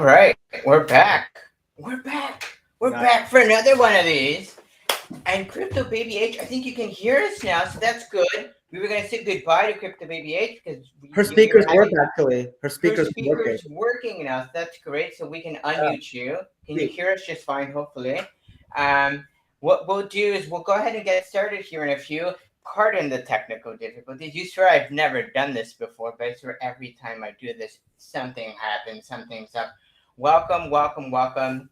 right, we're back. We're back. We're Nice. back for another one of these. And Crypto Baby H, I think you can hear us now, so that's good. We were gonna say goodbye to Crypto Baby H because Her we were speakers work having actually. Her her speakers working. speakers working now, so that's great. So we can Yeah, unmute you. Can you sweet. hear us just fine? Hopefully. Um, what we'll do is we'll go ahead and get started here in a few. Pardon the technical difficulties. You swear I've never done this before, but I swear every time I do this, something happens, something's up. Welcome, welcome, welcome.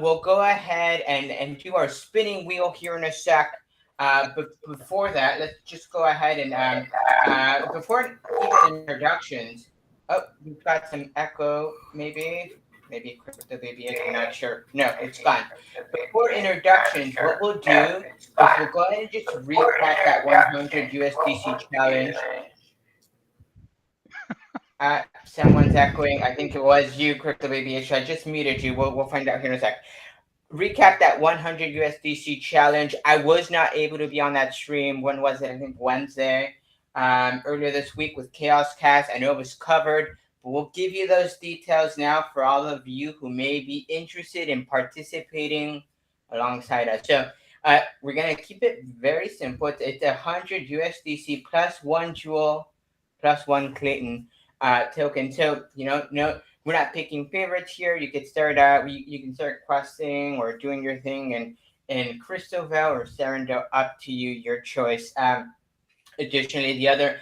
We'll go ahead and do our spinning wheel here in a sec. But before that, let's just go ahead and before even introductions. Oh, we've got some echo, maybe Crypto Baby. I'm not sure. No, it's gone. Before introductions, what we'll do is we'll go ahead and just recap that 100 USDC challenge. Someone's echoing. I think it was you, Crypto Baby. I just muted you. We'll find out here in a sec. Recap that 100 USDC challenge. I was not able to be on that stream. When was it? I think Wednesday. Earlier this week with Chaos Cast. I know it was covered, but we'll give you those details now for all of you who may be interested in participating alongside us. So we're gonna keep it very simple. It's 100 USDC plus one Jewel plus one Clayton token. So no, we're not picking favorites here. You could start you can start questing or doing your thing in Crystalville or Serendale, up to you, your choice. Additionally, the other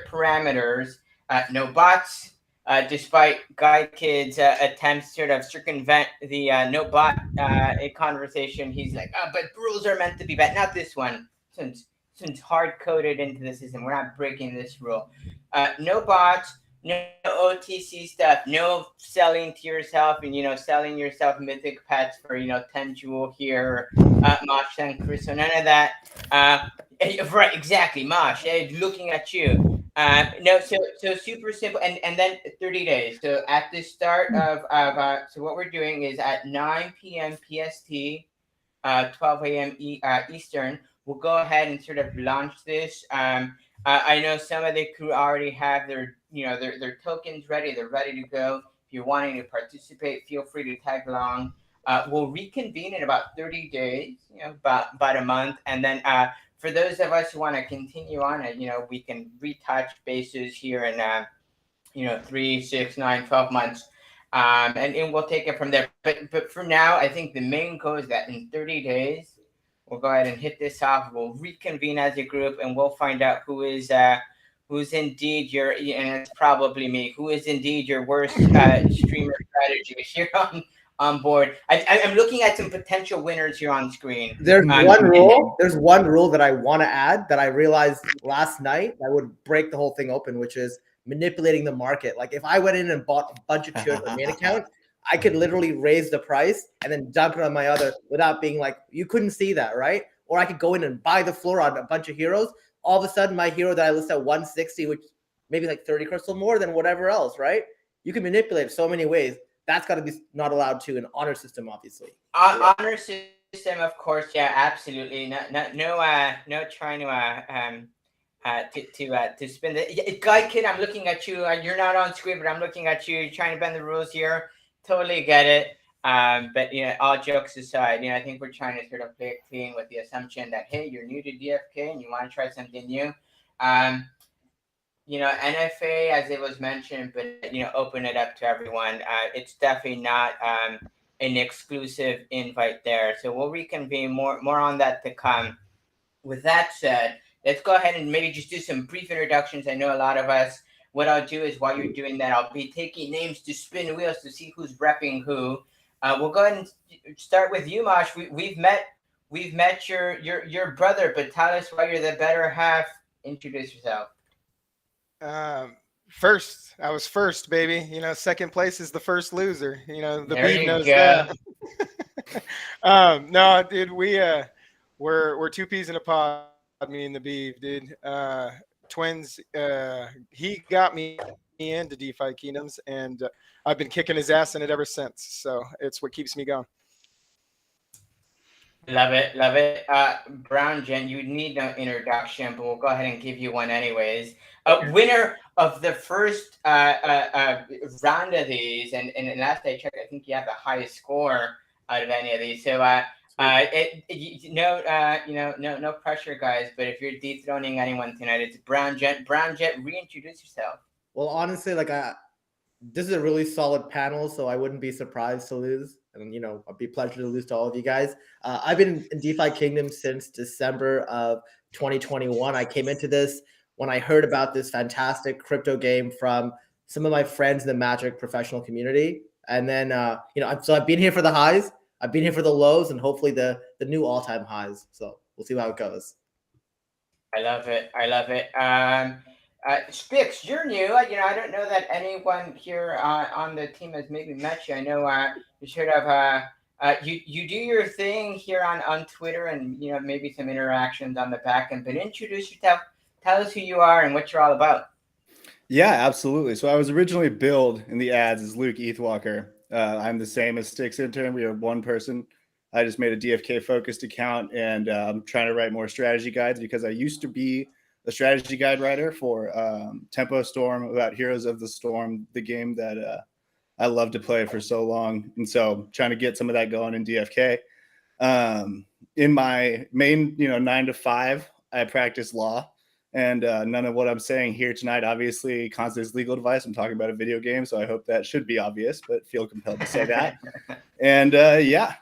parameters, no bots. Despite Guide Kid's attempts to sort of circumvent the no bot conversation, he's like, oh, but rules are meant to be bet. Not this one, since hard coded into the system. We're not breaking this rule. No bots, no OTC stuff, no selling to yourself and selling yourself mythic pets for 10 jewel here, Mosh and Chris. So none of that. Right, exactly, Mosh. Looking at you. No, so super simple, and then 30 days. So at the start so what we're doing is at 9 p.m. PST, 12 a.m. Eastern. We'll go ahead and sort of launch this. I know some of the crew already have their tokens ready. They're ready to go. If you're wanting to participate, feel free to tag along. We'll reconvene in about 30 days, about a month, and then for those of us who want to continue on, we can retouch bases here in 3, 6, 9, 12 months. And we'll take it from there. But for now, I think the main goal is that in 30 days, we'll go ahead and hit this off. We'll reconvene as a group, and we'll find out who's indeed and it's probably me, who is indeed your worst streamer strategist here on board. I'm looking at some potential winners here on screen. There's one rule. There's one rule that I want to add that I realized last night that would break the whole thing open, which is manipulating the market. Like if I went in and bought a bunch of shares on the main account, I could literally raise the price and then dump it on my other without being like, you couldn't see that, right? Or I could go in and buy the floor on a bunch of heroes. All of a sudden, my hero that I list at 160, which maybe like 30 crystal more than whatever else, right? You can manipulate so many ways. That's got to be not allowed to an honor system, obviously. Honor system, of course, yeah, absolutely. No trying to spin the Guy Kid. I'm looking at you. You're not on screen, but I'm looking at you. You're trying to bend the rules here. Totally get it. But all jokes aside, I think we're trying to sort of play it clean with the assumption that hey, you're new to DFK and you want to try something new. NFA, as it was mentioned, but open it up to everyone. It's definitely not an exclusive invite there. So we'll reconvene. More on that to come. With that said, let's go ahead and maybe just do some brief introductions. I know a lot of us. What I'll do is while you're doing that, I'll be taking names to spin wheels to see who's repping who. We'll go ahead and start with you, Mosh. We've met your brother, but tell us why you're the better half. Introduce yourself. First, I was first, baby. Second place is the first loser. The beat knows go. that. No, dude, we're two peas in a pod. Me and the beef, dude. Twins. He got me into DeFi Kingdoms, and I've been kicking his ass in it ever since. So it's what keeps me going. Love it, love it. Brown Jen, you need no introduction, but we'll go ahead and give you one anyways. Okay. Winner of the first round of these, and last I checked, I think you have the highest score out of any of these. So, Sweet. no, no pressure, guys. But if you're dethroning anyone tonight, it's Brown Jet. Brown Jet, reintroduce yourself. Well, honestly, like this is a really solid panel, so I wouldn't be surprised to lose. And it'd be a pleasure to lose to all of you guys. I've been in DeFi Kingdom since December of 2021. I came into this when I heard about this fantastic crypto game from some of my friends in the Magic professional community, and then so I've been here for the highs, I've been here for the lows, and hopefully the new all time highs. So we'll see how it goes. I love it. I love it. Spix, you're new. I don't know that anyone here on the team has maybe met you. I know you sort of you do your thing here on Twitter, and maybe some interactions on the back end. But introduce yourself. Tell us who you are and what you're all about. Yeah, absolutely. So I was originally billed in the ads as Luke Ethwalker. I'm the same as Sticks Intern. We have one person. I just made a DFK focused account, and I'm trying to write more strategy guides because I used to be a strategy guide writer for Tempo Storm, about Heroes of the Storm, the game that I love to play for so long. And so trying to get some of that going in DFK. In my main, 9 to 5, I practice law. And none of what I'm saying here tonight, obviously, constitutes legal advice. I'm talking about a video game, so I hope that should be obvious, but feel compelled to say that. And yeah,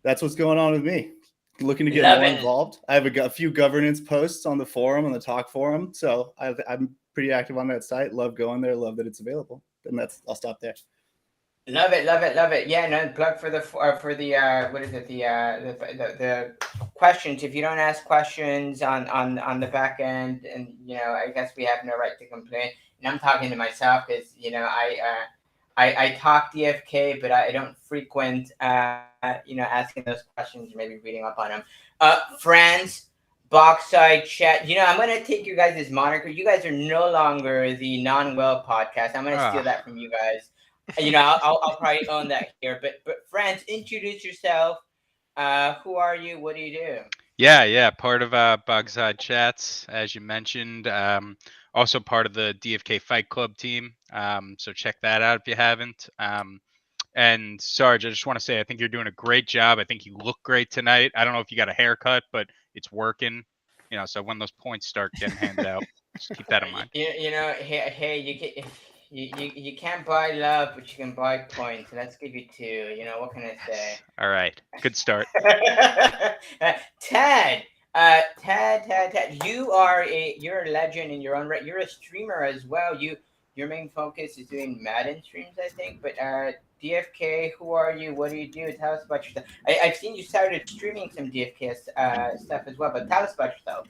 that's what's going on with me. Looking to get Love more it. involved. I have a few governance posts on the forum, on the talk forum, so I'm pretty active on that site. Love going there. Love that it's available. And I'll stop there. Love it, love it, love it. Yeah, no plug for the what is it, the questions. If you don't ask questions on the back end, and I guess we have no right to complain. And I'm talking to myself because I talk DFK, but I don't frequent asking those questions, maybe reading up on them. Friends, Boxside Chat. I'm gonna take you guys' moniker. You guys are no longer the non-well podcast. I'm gonna steal that from you guys. I'll probably own that here. But friends, introduce yourself. Who are you? What do you do? Yeah, part of Bugside Chats, as you mentioned. Also part of the DFK Fight Club team. So check that out if you haven't. And Sarge, I just want to say I think you're doing a great job. I think you look great tonight. I don't know if you got a haircut, but it's working. So when those points start getting handed out, just keep that in mind. Hey, you can't buy love, but you can buy points. Let's give you two. What can I say? All right, good start. Ted, Ted, you're a legend in your own right. You're a streamer as well. Your main focus is doing Madden streams, I think. But DFK, who are you? What do you do? Tell us about yourself. I've seen you started streaming some DFK stuff as well. But tell us about yourself.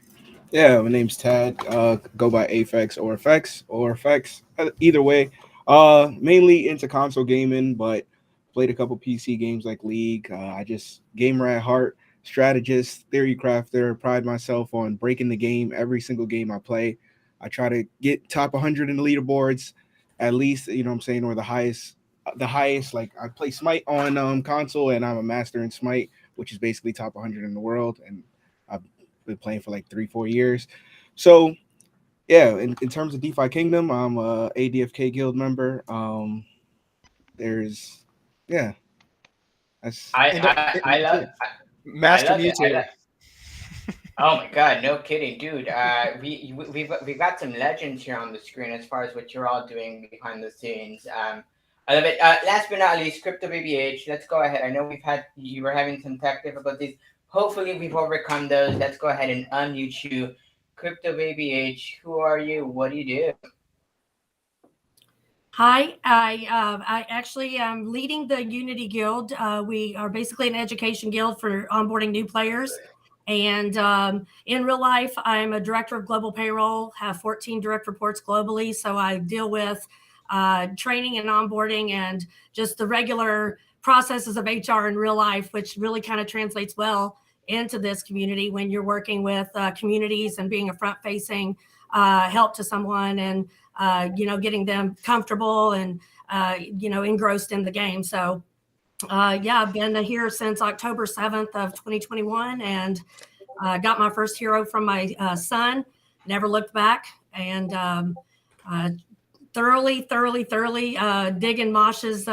Yeah, my name's Tad. Go by Afex or Effects or Effects. Either way. Mainly into console gaming, but played a couple PC games like League. I just gamer at heart, strategist, theory crafter. Pride myself on breaking the game every single game I play. I try to get top 100 in the leaderboards, at least. You know what I'm saying, or the highest. The highest. Like I play Smite on console, and I'm a master in Smite, which is basically top 100 in the world, and I've been playing for like 3-4 years. So yeah, in terms of DeFi Kingdom, I'm a ADFK guild member. There's yeah, that's I love Master it. Mutator. Oh my god, no kidding, dude. We've got some legends here on the screen as far as what you're all doing behind the scenes. I love it. Last but not least, Crypto Baby H. Let's go ahead. I know you were having some tech difficulties. Hopefully, we've overcome those. Let's go ahead and unmute you, Crypto Baby H. Who are you? What do you do? Hi, I actually am leading the Unity Guild. We are basically an education guild for onboarding new players. And in real life, I'm a director of global payroll, have 14 direct reports globally. So I deal with training and onboarding and just the regular processes of HR in real life, which really kind of translates well into this community when you're working with communities and being a front-facing help to someone and getting them comfortable and engrossed in the game. So Yeah, I've been here since October 7th of 2021, and got my first hero from my son. Never looked back, and thoroughly digging Mosh's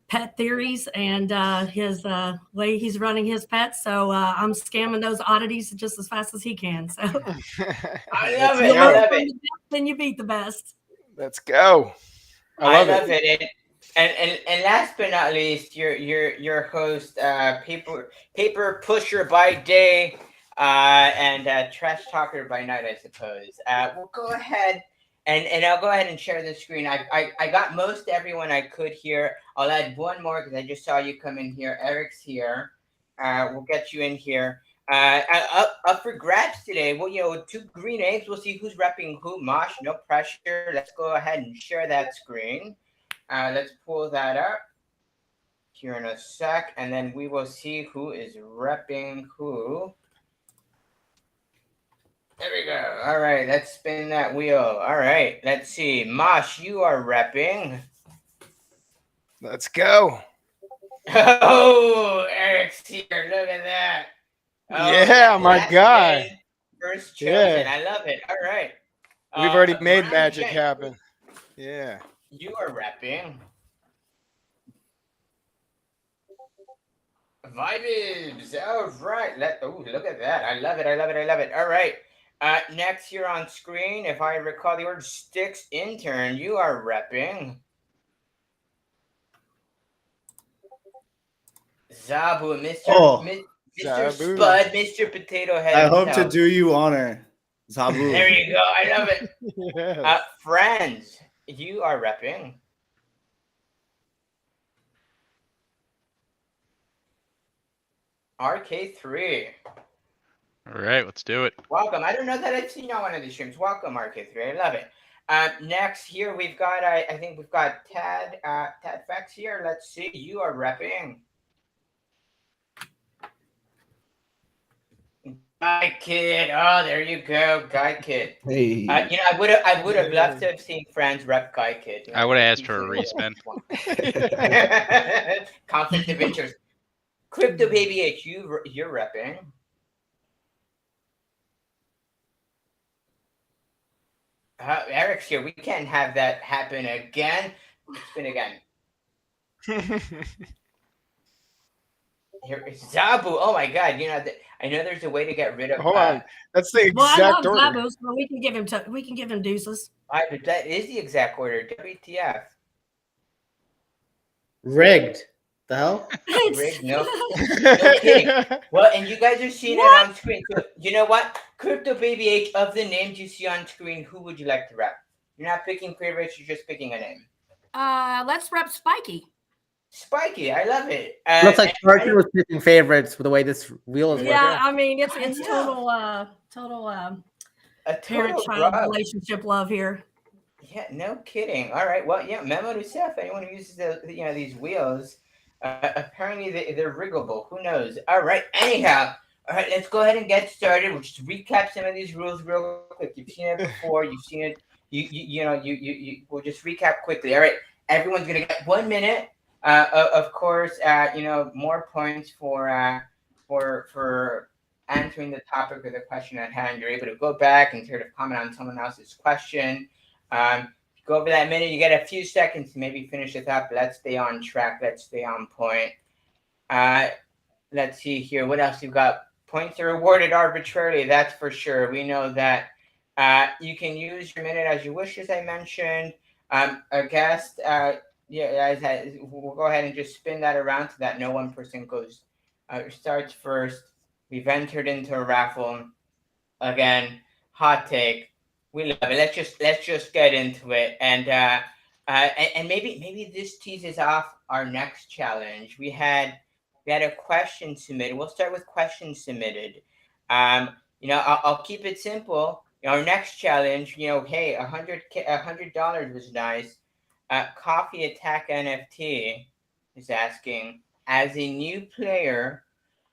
pet theories and his way he's running his pets. So I'm scamming those oddities just as fast as he can. So I love Let's it. you I learn go. love from it. the best, then you beat the best. Let's go. I I love love it. it. And last but not least, your host, paper pusher by day, and trash talker by night, I suppose. We'll go ahead and I'll go ahead and share the screen. I got most everyone I could here. I'll add one more because I just saw you come in here. Eric's here. We'll get you in here. Up for grabs today. Well, two green eggs. We'll see who's repping who. Mosh, no pressure. Let's go ahead and share that screen. Let's pull that up here in a sec, and then we will see who is repping who. There we go. All right, let's spin that wheel. All right, let's see. Mosh, you are repping. Let's go. Oh, Eric's here. Look at that. Oh, Yeah, my last guy. spin, first chosen. Yeah. I love it. All right. We've already made Brian magic Jen, happen. Yeah. you are repping. Vibes. All right. Look at that. I love it. I love it. I love it. All right. Next here on screen, if I recall the word Sticks intern, you are repping. Zabu, Oh, Mr. Zabu. Spud, Mr. Potato Head I hope to himself. do you honor, Zabu. There you go. I love it. Yes. Friends, you are repping. RK3. All right, let's do it. Welcome. I don't know that I've seen you on one of these streams. Welcome, RK3. I love it. Next here we've got I think we've got Tad Fax here. Let's see. You are repping. Guy Kid. Oh, there you go, Guy Kid. Hey. I would have loved to have seen friends rep Guy Kid. I would have asked for a respin. Conflict of interest. Crypto Baby H, you're repping. Eric's here. We can't have that happen again. Spin again. Here is Zabu. Oh my God! I know there's a way to get rid of. Hold on. That's the Well, I exact love order. Zabos, but we can give him deuces. But that is the exact order. WTF? Rigged. The hell? Rigged? No kidding. Well, and you guys are seeing it on screen. So, you know what? Crypto Baby H, of the names you see on screen, who would you like to rep? You're not picking favorites. You're just picking a name. Let's rep Spiky. Spiky, I love it. Looks like Carter was picking favorites with the way this wheel is Yeah, working. I mean it's I total a parent-child rub. relationship love here. Yeah, no kidding. All right. Well, yeah, memo to self. Anyone who uses these wheels, apparently they're riggable. Who knows? All right. Anyhow, all right. Let's go ahead and get started. We'll just recap some of these rules real quick. You've seen it before. You've seen it. You. We'll just recap quickly. All right. Everyone's gonna get 1 minute. Of course. More points for answering the topic or the question at hand. You're able to go back and sort of comment on someone else's question. Go over that minute. You get a few seconds to maybe finish it up. Let's stay on track. Let's stay on point. Let's see here. What else you've got? Points are awarded arbitrarily. That's for sure. We know that. You can use your minute as you wish, as I mentioned. A guest. We'll go ahead and just spin that around so that no one person starts first. We've entered into a raffle. Again, hot take. We love it. Let's just get into it, and maybe this teases off our next challenge. We had a question submitted. We'll start with questions submitted. I'll keep it simple. Our next challenge. Hey, $100 was nice. Coffee Attack NFT is asking, as a new player,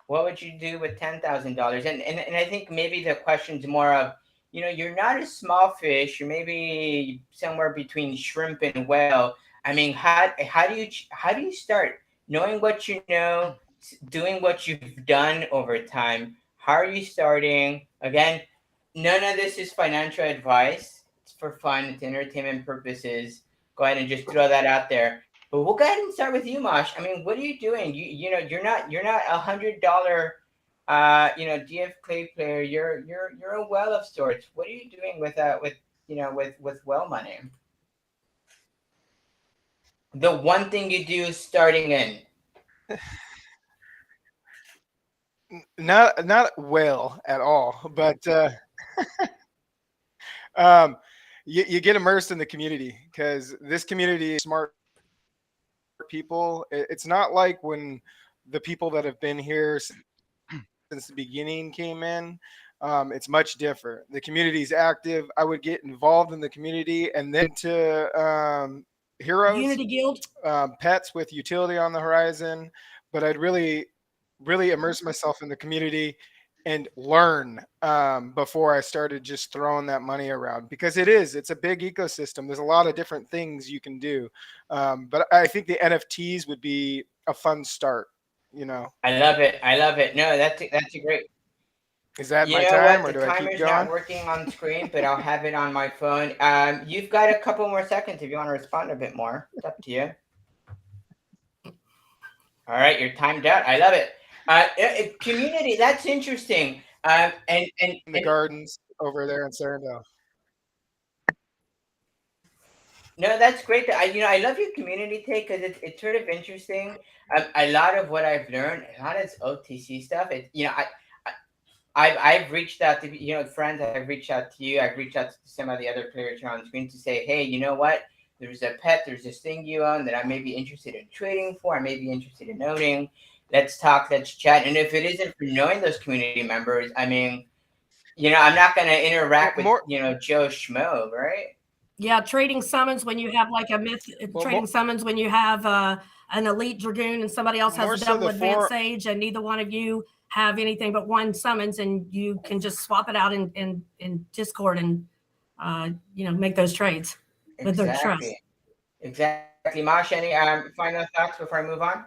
what would you do with $10,000? And I think maybe the question's more of, you're not a small fish. You're maybe somewhere between shrimp and whale. I mean, how do you start knowing what you know, doing what you've done over time, how are you starting? Again, none of this is financial advice. It's for fun, it's entertainment purposes. Go ahead and just throw that out there. But we'll go ahead and start with you, Mosh. I mean, what are you doing? You know, you're not $100 DFK player. You're a well of sorts. What are you doing with well money? The one thing you do starting in. Not well at all, but um, you get immersed in the community because this community is smart people. It's not like when the people that have been here since the beginning came in. It's much different. The community is active. I would get involved in the community and then to heroes, Unity Guild. pets with utility on the horizon. But I'd really immerse myself in the community and learn before I started just throwing that money around because it's a big ecosystem. There's a lot of different things you can do. But I think the NFTs would be a fun start, you know. I love it. I love it. No, that's a great. Is that You my know what? time or The do I keep timer's not going? working on screen, but I'll have it on my phone. You've got a couple more seconds if you want to respond a bit more. It's up to you. All right, you're timed out. I love it. Community, that's interesting. In the gardens over there in Sarandale. No, that's great. I love your community take because it's sort of interesting. A lot of what I've learned, a lot of this OTC stuff. I've reached out to friends. I've reached out to you. I've reached out to some of the other players here on the screen to say, hey, you know what? There's a pet. There's this thing you own that I may be interested in trading for. I may be interested in owning. Let's talk. Let's chat. And if it isn't for knowing those community members, I mean, I'm not going to interact with More, Joe Schmo, right? Yeah, trading summons when you have like a myth. Well, Trading summons when you have an elite dragoon and somebody else has more a so double the advanced four. sage, and neither one of you have anything but one summons, and you can just swap it out in Discord and make those trades with their trust. Exactly. Mosh, any final thoughts before I move on?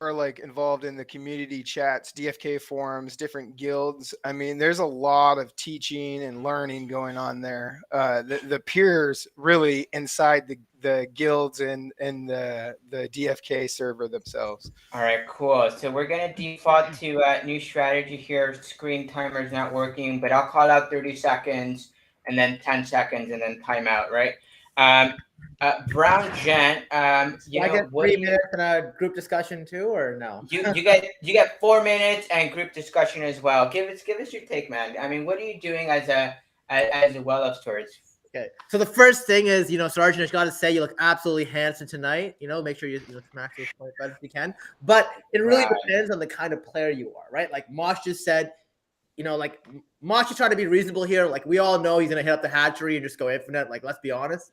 Are like involved in the community chats, DFK forums, different guilds. I mean, there's a lot of teaching and learning going on there. The peers really inside the guilds and the DFK server themselves. All right, cool. So we're gonna default to new strategy here. Screen timer is not working, but I'll call out 30 seconds and then 10 seconds and then timeout, right? Brown Gent, Do I get 3 minutes and a group discussion too, or no? You get 4 minutes and group discussion as well. Give us your take, man. I mean, what are you doing as a well of sorts? Okay, so the first thing is, Sergeant, I got to say, you look absolutely handsome tonight. Make sure you smash those points better if you can. But it really depends on the kind of player you are, right? Like Mosh just said, like Mosh is trying to be reasonable here. Like we all know he's gonna hit up the hatchery and just go infinite. Like let's be honest.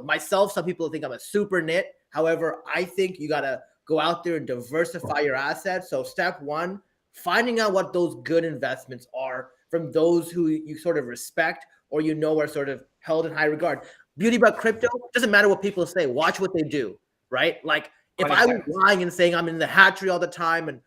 Myself, some people think I'm a super nit. However, I think you gotta go out there and diversify your assets. So step one, finding out what those good investments are from those who you sort of respect or are sort of held in high regard. Beauty about crypto, doesn't matter what people say. Watch what they do, right? Like if I was lying and saying I'm in the hatchery all the time and,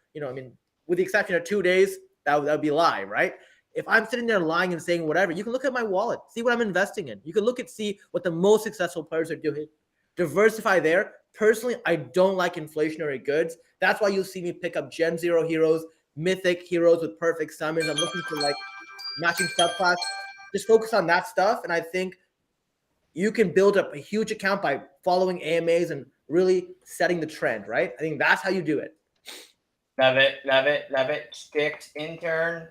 with the exception of 2 days, that would be a lie, right? If I'm sitting there lying and saying whatever, you can look at my wallet, see what I'm investing in. You can see what the most successful players are doing. Diversify there. Personally, I don't like inflationary goods. That's why you'll see me pick up Gen 0 heroes, mythic heroes with perfect summons. I'm looking for like matching subclass. Just focus on that stuff. And I think you can build up a huge account by following AMAs and really setting the trend, right? I think that's how you do it. Love it. Sticks intern.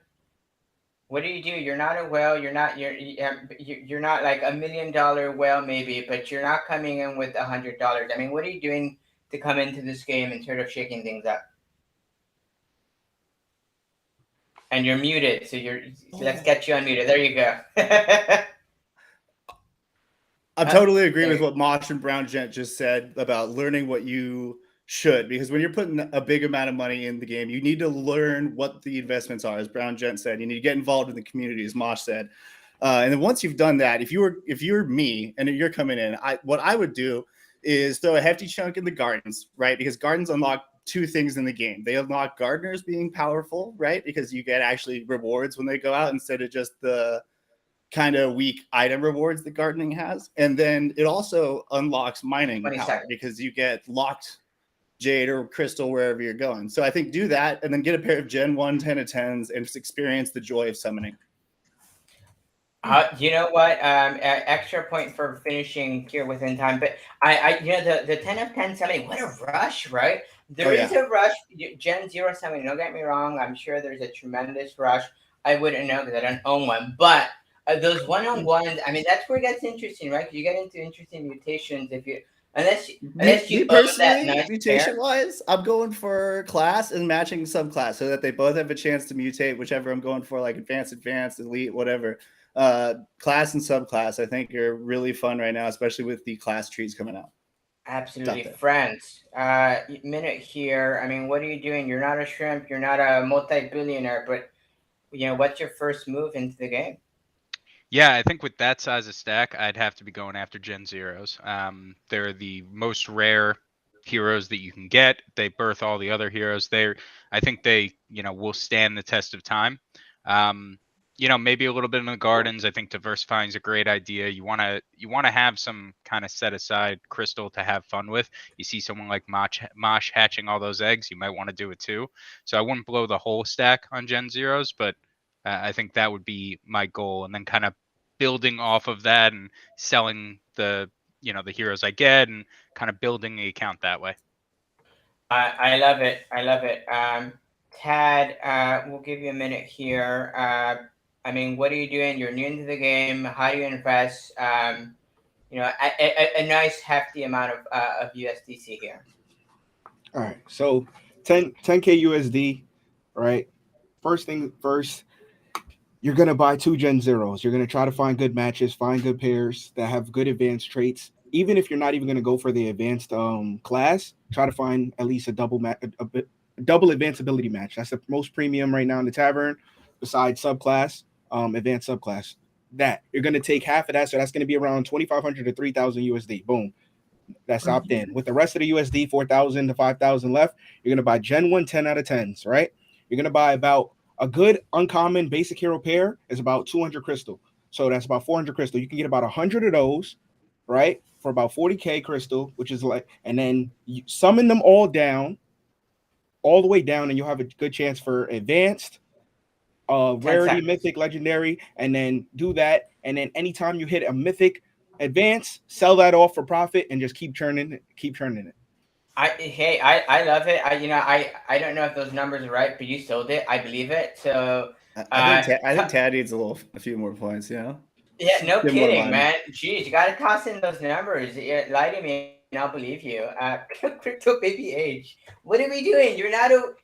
What do? You're not a whale. You're not like $1 million whale maybe, but you're not coming in with $100. I mean, what are you doing to come into this game and sort of shaking things up? And you're muted, so let's get you unmuted. There you go. I totally agree with what Mosh and Brown Gent just said about learning what you should, because when you're putting a big amount of money in the game, you need to learn what the investments are. As Brown Gent said, you need to get involved in the community, as Mosh said. And then once you've done that, if you're me and you're coming in, what I would do is throw a hefty chunk in the gardens, right? Because gardens unlock two things in the game. They unlock gardeners being powerful, right? Because you get actually rewards when they go out instead of just the kind of weak item rewards that gardening has. And then it also unlocks mining 20 power seconds. because you get locked jade or crystal wherever you're going. So I think do that and then get a pair of Gen 1 10 of 10s and just experience the joy of summoning. You know what? Extra point for finishing here within time. But you know, the 10 of 10 summoning, what a rush, right? There is a rush. Gen 0 summoning, don't get me wrong. I'm sure there's a tremendous rush. I wouldn't know because I don't own one. But those one-on-ones, I mean, that's where it gets interesting, right? You get into interesting mutations if you, unless you own that nice mutation wise, I'm going for class and matching subclass so that they both have a chance to mutate, whichever I'm going for, like advanced, elite, whatever. Class and subclass I think are really fun right now, especially with the class trees coming out. Absolutely. Friends, minute here. I mean, what are you doing? You're not a shrimp, you're not a multi-billionaire, but you know, what's your first move into the game? Yeah, I think with that size of stack, I'd have to be going after Gen Zeros. They're the most rare heroes that you can get. They birth all the other heroes. I think they, will stand the test of time. Maybe a little bit in the gardens. I think diversifying is a great idea. You want to have some kind of set aside crystal to have fun with. You see someone like Mosh hatching all those eggs, you might want to do it too. So I wouldn't blow the whole stack on Gen Zeros, but I think that would be my goal, and then kind of building off of that and selling the the heroes I get, and kind of building the account that way. I love it. I love it. Tad, we'll give you a minute here. I mean, what are you doing? You're new into the game. How do you invest? A nice hefty amount of USDC here. All right, so 10K USD, right? First thing first, you're gonna buy 2 Gen Zeros. You're gonna try to find good matches, find good pairs that have good advanced traits. Even if you're not even gonna go for the advanced class, try to find at least a double advanced ability match. That's the most premium right now in the tavern, besides subclass, advanced subclass. That you're gonna take half of that, so that's gonna be around 2,500 to 3,000 USD. Boom. That's opt in. With the rest of the USD, 4,000 to 5,000 left, you're gonna buy Gen 1 10 out of 10s, right? You're gonna buy about a good uncommon basic hero pair is about 200 crystal. So that's about 400 crystal. You can get about 100 of those, right? For about 40K crystal, which is like, and then you summon them all the way down, and you'll have a good chance for advanced, rarity, mythic, legendary, and then do that. And then anytime you hit a mythic advance, sell that off for profit and just keep churning it. I love it. I don't know if those numbers are right, but you sold it. I believe it. So I think Tad needs a few more points. Yeah, no kidding, man. Jeez, you got to toss in those numbers. Lie to me, and I'll believe you. Crypto baby age. What are we doing? You're not a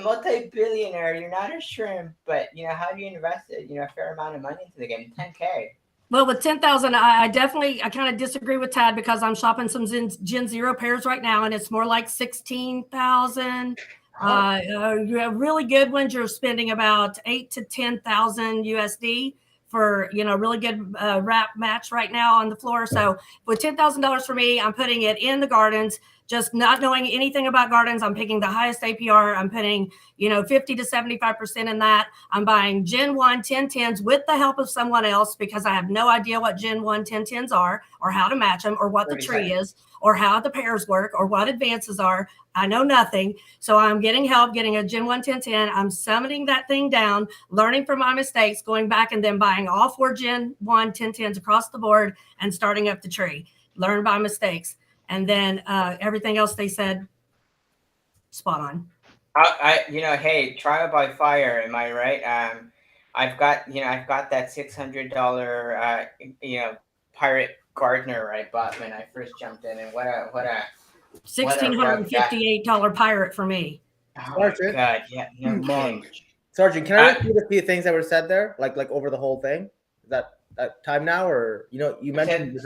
multi-billionaire. You're not a shrimp. But how do you invest a fair amount of money into the game? 10K. Well, with 10,000, I kind of disagree with Tad because I'm shopping some Gen Zero pairs right now, and it's more like 16,000. You have really good ones. You're spending about 8 to 10,000 USD for really good wrap match right now on the floor. So with $10,000 for me, I'm putting it in the gardens. Just not knowing anything about gardens, I'm picking the highest APR. I'm putting 50 to 75% in that. I'm buying Gen 1 1010s with the help of someone else because I have no idea what Gen 1 1010s are, or how to match them, or what the tree is, or how the pairs work, or what advances are. I know nothing. So I'm getting help, getting a Gen 1 1010. I'm summoning that thing down, learning from my mistakes, going back and then buying all 4 Gen 1 1010s across the board and starting up the tree. Learn by mistakes. And then everything else they said, spot on. Hey, trial by fire. Am I right? I've got that $600 pirate gardener I bought when I first jumped in, and what a $1,658 pirate for me. Oh my God! Yeah, no kidding. Sergeant, can I repeat a few things that were said there, like over the whole thing? Is that time now, or you mentioned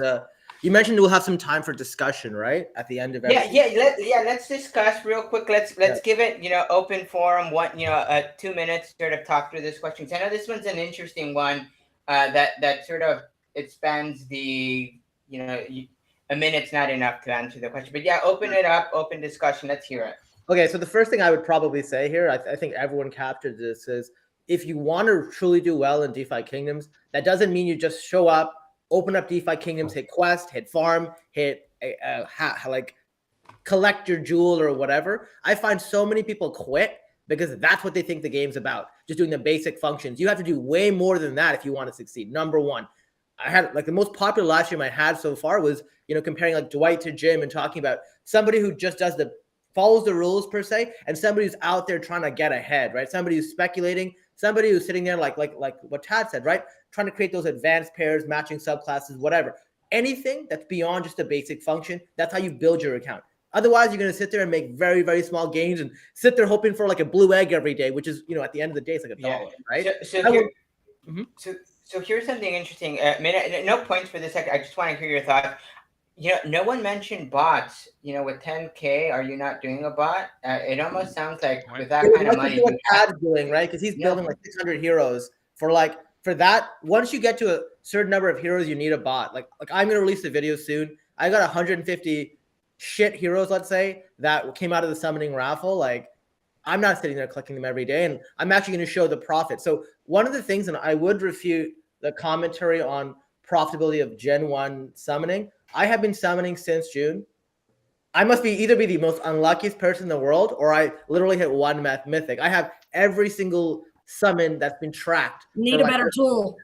you mentioned we'll have some time for discussion, right? At the end of everything. Let's discuss real quick. Let's give it open forum. 2 minutes sort of talk through this question. I know this one's an interesting one that sort of it spans the a minute's not enough to answer the question. But yeah, open it up, open discussion. Let's hear it. Okay, so the first thing I would probably say here, I think everyone captured this, is if you want to truly do well in DeFi Kingdoms, that doesn't mean you just show up, open up DeFi Kingdoms, hit quest, hit farm, hit like collect your jewel or whatever. I find so many people quit because that's what they think the game's about, just doing the basic functions. You have to do way more than that if you want to succeed. Number one, I had like the most popular live stream I had so far was, comparing like Dwight to Jim and talking about somebody who just follows the rules per se, and somebody who's out there trying to get ahead, right? Somebody who's speculating, somebody who's sitting there like what Tad said, right? Trying to create those advanced pairs, matching subclasses, whatever. Anything that's beyond just a basic function, that's how you build your account. Otherwise, you're going to sit there and make very, very small gains and sit there hoping for like a blue egg every day, which is, at the end of the day, it's like $1, right? So here's something interesting. No points for this. I just want to hear your thoughts. No one mentioned bots. With 10K, are you not doing a bot? It almost sounds like with that kind of money, what Tad's doing, right? Because he's building like 600 heroes for that. Once you get to a certain number of heroes, you need a bot. Like I'm gonna release a video soon. I got 150 shit heroes, let's say, that came out of the summoning raffle. Like I'm not sitting there collecting them every day, and I'm actually going to show the profit. So one of the things, and I would refute the commentary on profitability of Gen 1 summoning. I have been summoning since June. I must either be the most unluckiest person in the world, or I literally hit one mythic. I have every single summon that's been tracked. Need a better tool.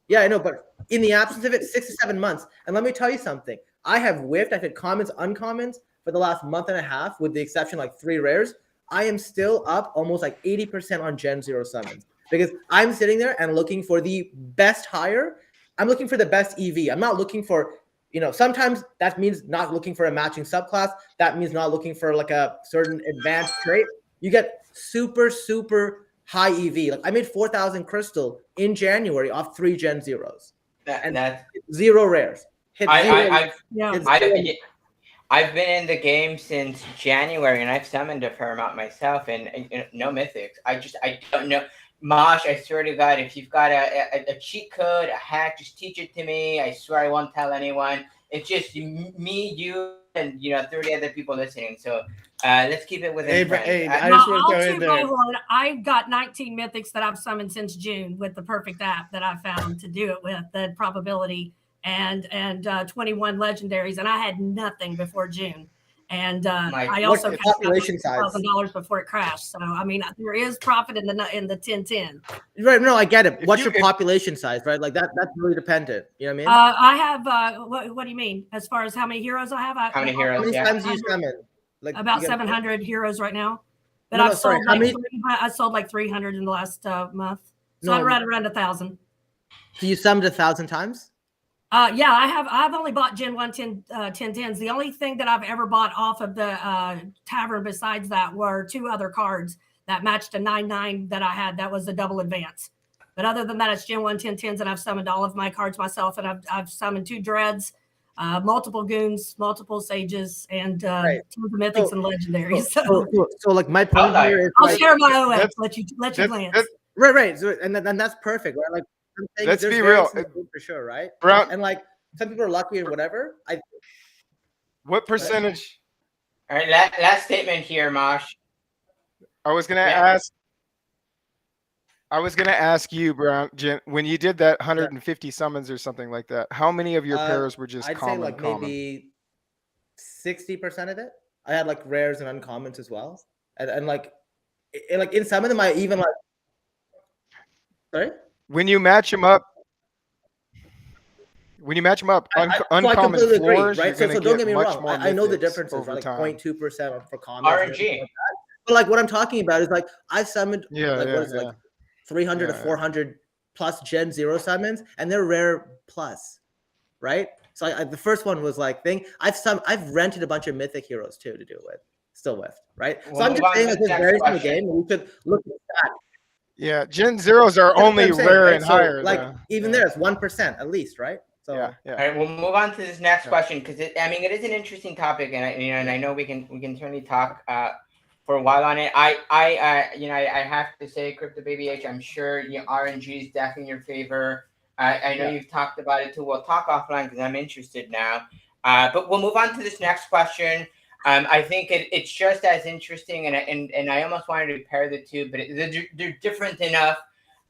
Yeah, I know, but in the absence of it, 6 to 7 months. And let me tell you something. I have whiffed. I've hit commons, uncommons for the last month and a half, with the exception like 3 rares. I am still up almost like 80% on Gen 0 summons because I'm sitting there and looking for the best hire. I'm looking for the best EV. I'm not looking for, sometimes that means not looking for a matching subclass. That means not looking for like a certain advanced trait. You get super, super high EV. Like I made 4,000 crystal in January off 3 Gen 0s. That's 0 rares. I've been in the game since January, and I've summoned a fair amount myself, and no mythics. I don't know. Mosh, I swear to God, if you've got a cheat code, a hack, just teach it to me. I swear I won't tell anyone. It's just me, you, and 30 other people listening. So let's keep it within. I've got 19 mythics that I've summoned since June with the perfect app that I found to do it with, the probability, and 21 legendaries, and I had nothing before June. And I also got $1,000 before it crashed. So I mean, there is profit in the 1010. Right? No, I get it. What's your population size, right? Like that's really dependent. You know what I mean? I have. What do you mean? As far as how many heroes I have? How many heroes? How many times do you summon? Like about 700 heroes right now. But I've sold I sold like 300 in the last month. So I'm around 1,000. So you summoned 1,000 times? Yeah, I've only bought Gen 1 1010s. The only thing that I've ever bought off of the tavern besides that were 2 other cards that matched a 9/9 that I had. That was a double advance. But other than that, it's Gen 1 1010s, and I've summoned all of my cards myself. And I've summoned 2 dreads, multiple goons, multiple sages, and tons of mythics and legendaries. So like my point here is, I'll share my OS. Let you glance. Right. So, and that's perfect, right? Like, let's be real, for sure, right? Brown, and like some people are lucky or whatever. What percentage? All right, last statement here, Mosh. I was gonna ask you, Brown, when you did that 150 summons or something like that, how many of your pairs were just common? I'd say like maybe 60% of it. I had like rares and uncommons as well, and like in some of them, I even like. Sorry. When you match them up, uncommon floors, right? So don't get me wrong. I know the differences, right? Like 0.2% for common. RNG. But like what I'm talking about is like I've summoned like 300 to 400 plus Gen 0 summons, and they're rare plus, right? So the first one was like I've rented a bunch of mythic heroes too to do it with, still with, right? Well, so I'm just saying that this varies in the game, and we could look at that. Yeah, Gen 0s are only rare and higher. Like even there, it's 1% at least, right? So All right, we'll move on to this next question because it is an interesting topic, and I know we can certainly talk for a while on it. I have to say, Crypto Baby H, I'm sure RNG is definitely in your favor. I know you've talked about it too. We'll talk offline because I'm interested now. But we'll move on to this next question. I think it's just as interesting, and I almost wanted to pair the two, but they're different enough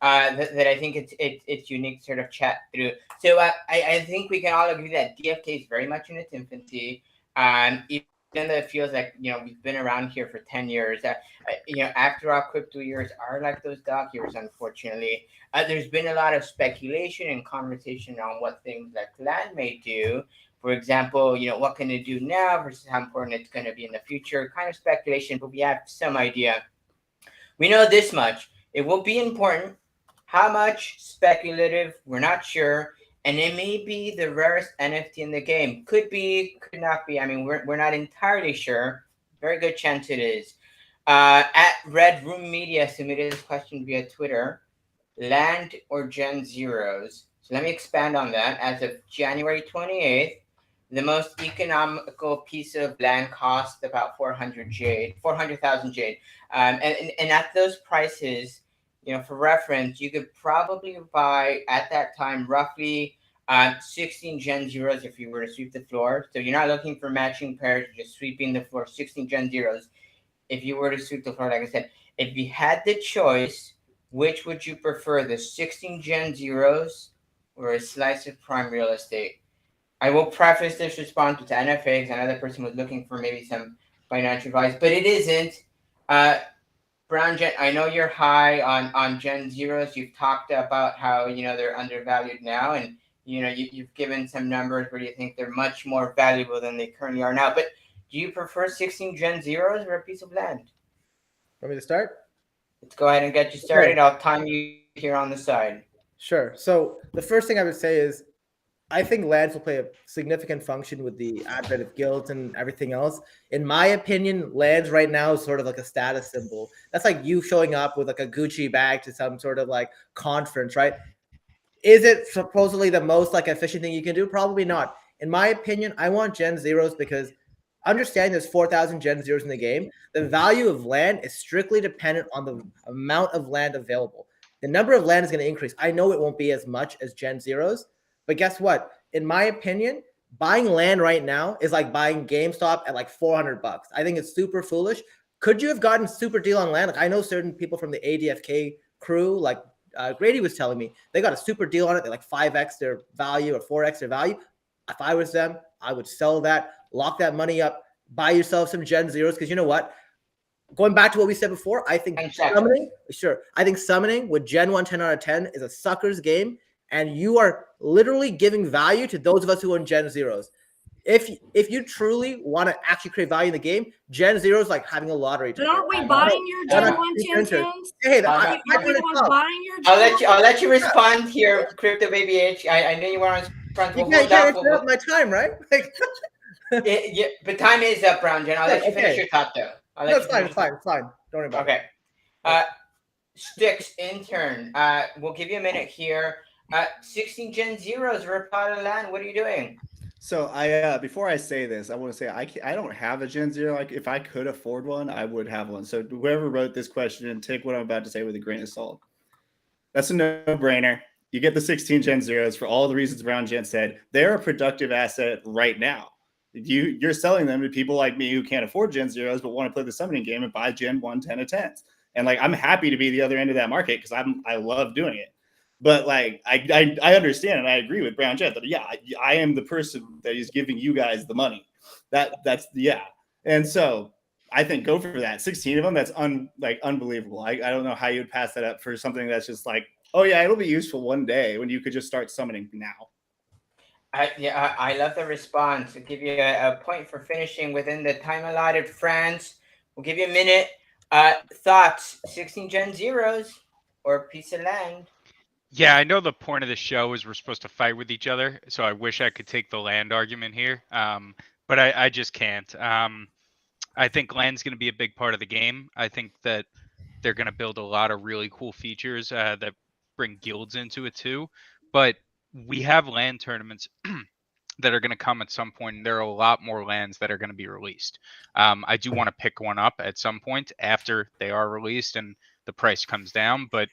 that I think it's unique to sort of chat through. So I think we can all agree that DFK is very much in its infancy. Even though it feels like we've been around here for 10 years, after all, crypto years are like those dog years, unfortunately. There's been a lot of speculation and conversation on what things like land may do. For example, what can it do now versus how important it's going to be in the future. Kind of speculation, but we have some idea. We know this much. It will be important. How much? Speculative. We're not sure. And it may be the rarest NFT in the game. Could be, could not be. I mean, we're not entirely sure. Very good chance it is. At Red Room Media submitted this question via Twitter. Land or Gen Zeros? So let me expand on that. As of January 28th, the most economical piece of land cost about 400,000 jade. And at those prices, for reference, you could probably buy at that time roughly 16 Gen Zeros if you were to sweep the floor. So you're not looking for matching pairs, you're just sweeping the floor, 16 Gen Zeros. If you were to sweep the floor, like I said, if you had the choice, which would you prefer, the 16 Gen Zeros or a slice of prime real estate? I will preface this response with NFA because another person was looking for maybe some financial advice, but it isn't. Uh, Brown Jet, I know you're high on Gen Zeros. You've talked about how they're undervalued now, and you've given some numbers where you think they're much more valuable than they currently are now. But do you prefer 16 Gen Zeros or a piece of land? Want me to start? Let's go ahead and get you started. I'll time you here on the side. Sure. So the first thing I would say is I think lands will play a significant function with the advent of guilds and everything else. In my opinion, lands right now is sort of like a status symbol. That's like you showing up with like a Gucci bag to some sort of like conference, right? Is it supposedly the most like efficient thing you can do? Probably not. In my opinion, I want Gen Zeros because understanding there's 4,000 Gen Zeros in the game, the value of land is strictly dependent on the amount of land available. The number of land is going to increase. I know it won't be as much as Gen Zeros, but guess what? In my opinion, buying land right now is like buying GameStop at like $400. I think it's super foolish. Could you have gotten super deal on land? Like I know certain people from the ADFK crew, like Grady was telling me, they got a super deal on it. They like 5x their value or 4x their value. If I was them, I would sell that, lock that money up, buy yourself some Gen Zeros. Because you know what? Going back to what we said before, I think summoning with Gen 1 10 out of 10 is a sucker's game. And you are literally giving value to those of us who own Gen Zeros. If you truly want to actually create value in the game, Gen Zero is like having a lottery But ticket. aren't we buying your Gen 1 1010s? Hey, Aren't we the ones buying your Gen I'll let you respond here, Crypto Baby H. I know you were on front. You can't interrupt my time, right? Like, yeah, but time is up, Brown Jen. I'll let you finish your thought though. No, it's fine. It's fine. It's fine. Don't worry about it. Okay. Sticks intern. We'll give you a minute here. 16 Gen Zeros or a plot of land. What are you doing? So I before I say this, I want to say I don't have a Gen Zero. Like if I could afford one, I would have one. So whoever wrote this question, take what I'm about to say with a grain of salt. That's a no-brainer. You get the 16 Gen Zeros for all the reasons Brown Jen said. They're a productive asset right now. You're selling them to people like me who can't afford Gen Zeros but want to play the summoning game and buy Gen 1 10 of 10s. And like I'm happy to be the other end of that market because I love doing it. But like I understand and I agree with Brown Jet that I am the person that is giving you guys the money. That's. And so I think go for that. 16 of them. That's unbelievable. I don't know how you would pass that up for something that's just like, oh yeah, it'll be useful one day when you could just start summoning now. I love the response. I'll give you a point for finishing within the time allotted. France, we'll give you a minute. Thoughts? 16 Gen Zeros or a piece of land? Yeah, I know the point of the show is we're supposed to fight with each other, so I wish I could take the land argument here, but I just can't. I think land's going to be a big part of the game. I think that they're going to build a lot of really cool features that bring guilds into it too. But we have land tournaments that are going to come at some point. And there are a lot more lands that are going to be released. I do want to pick one up at some point after they are released and the price comes down. But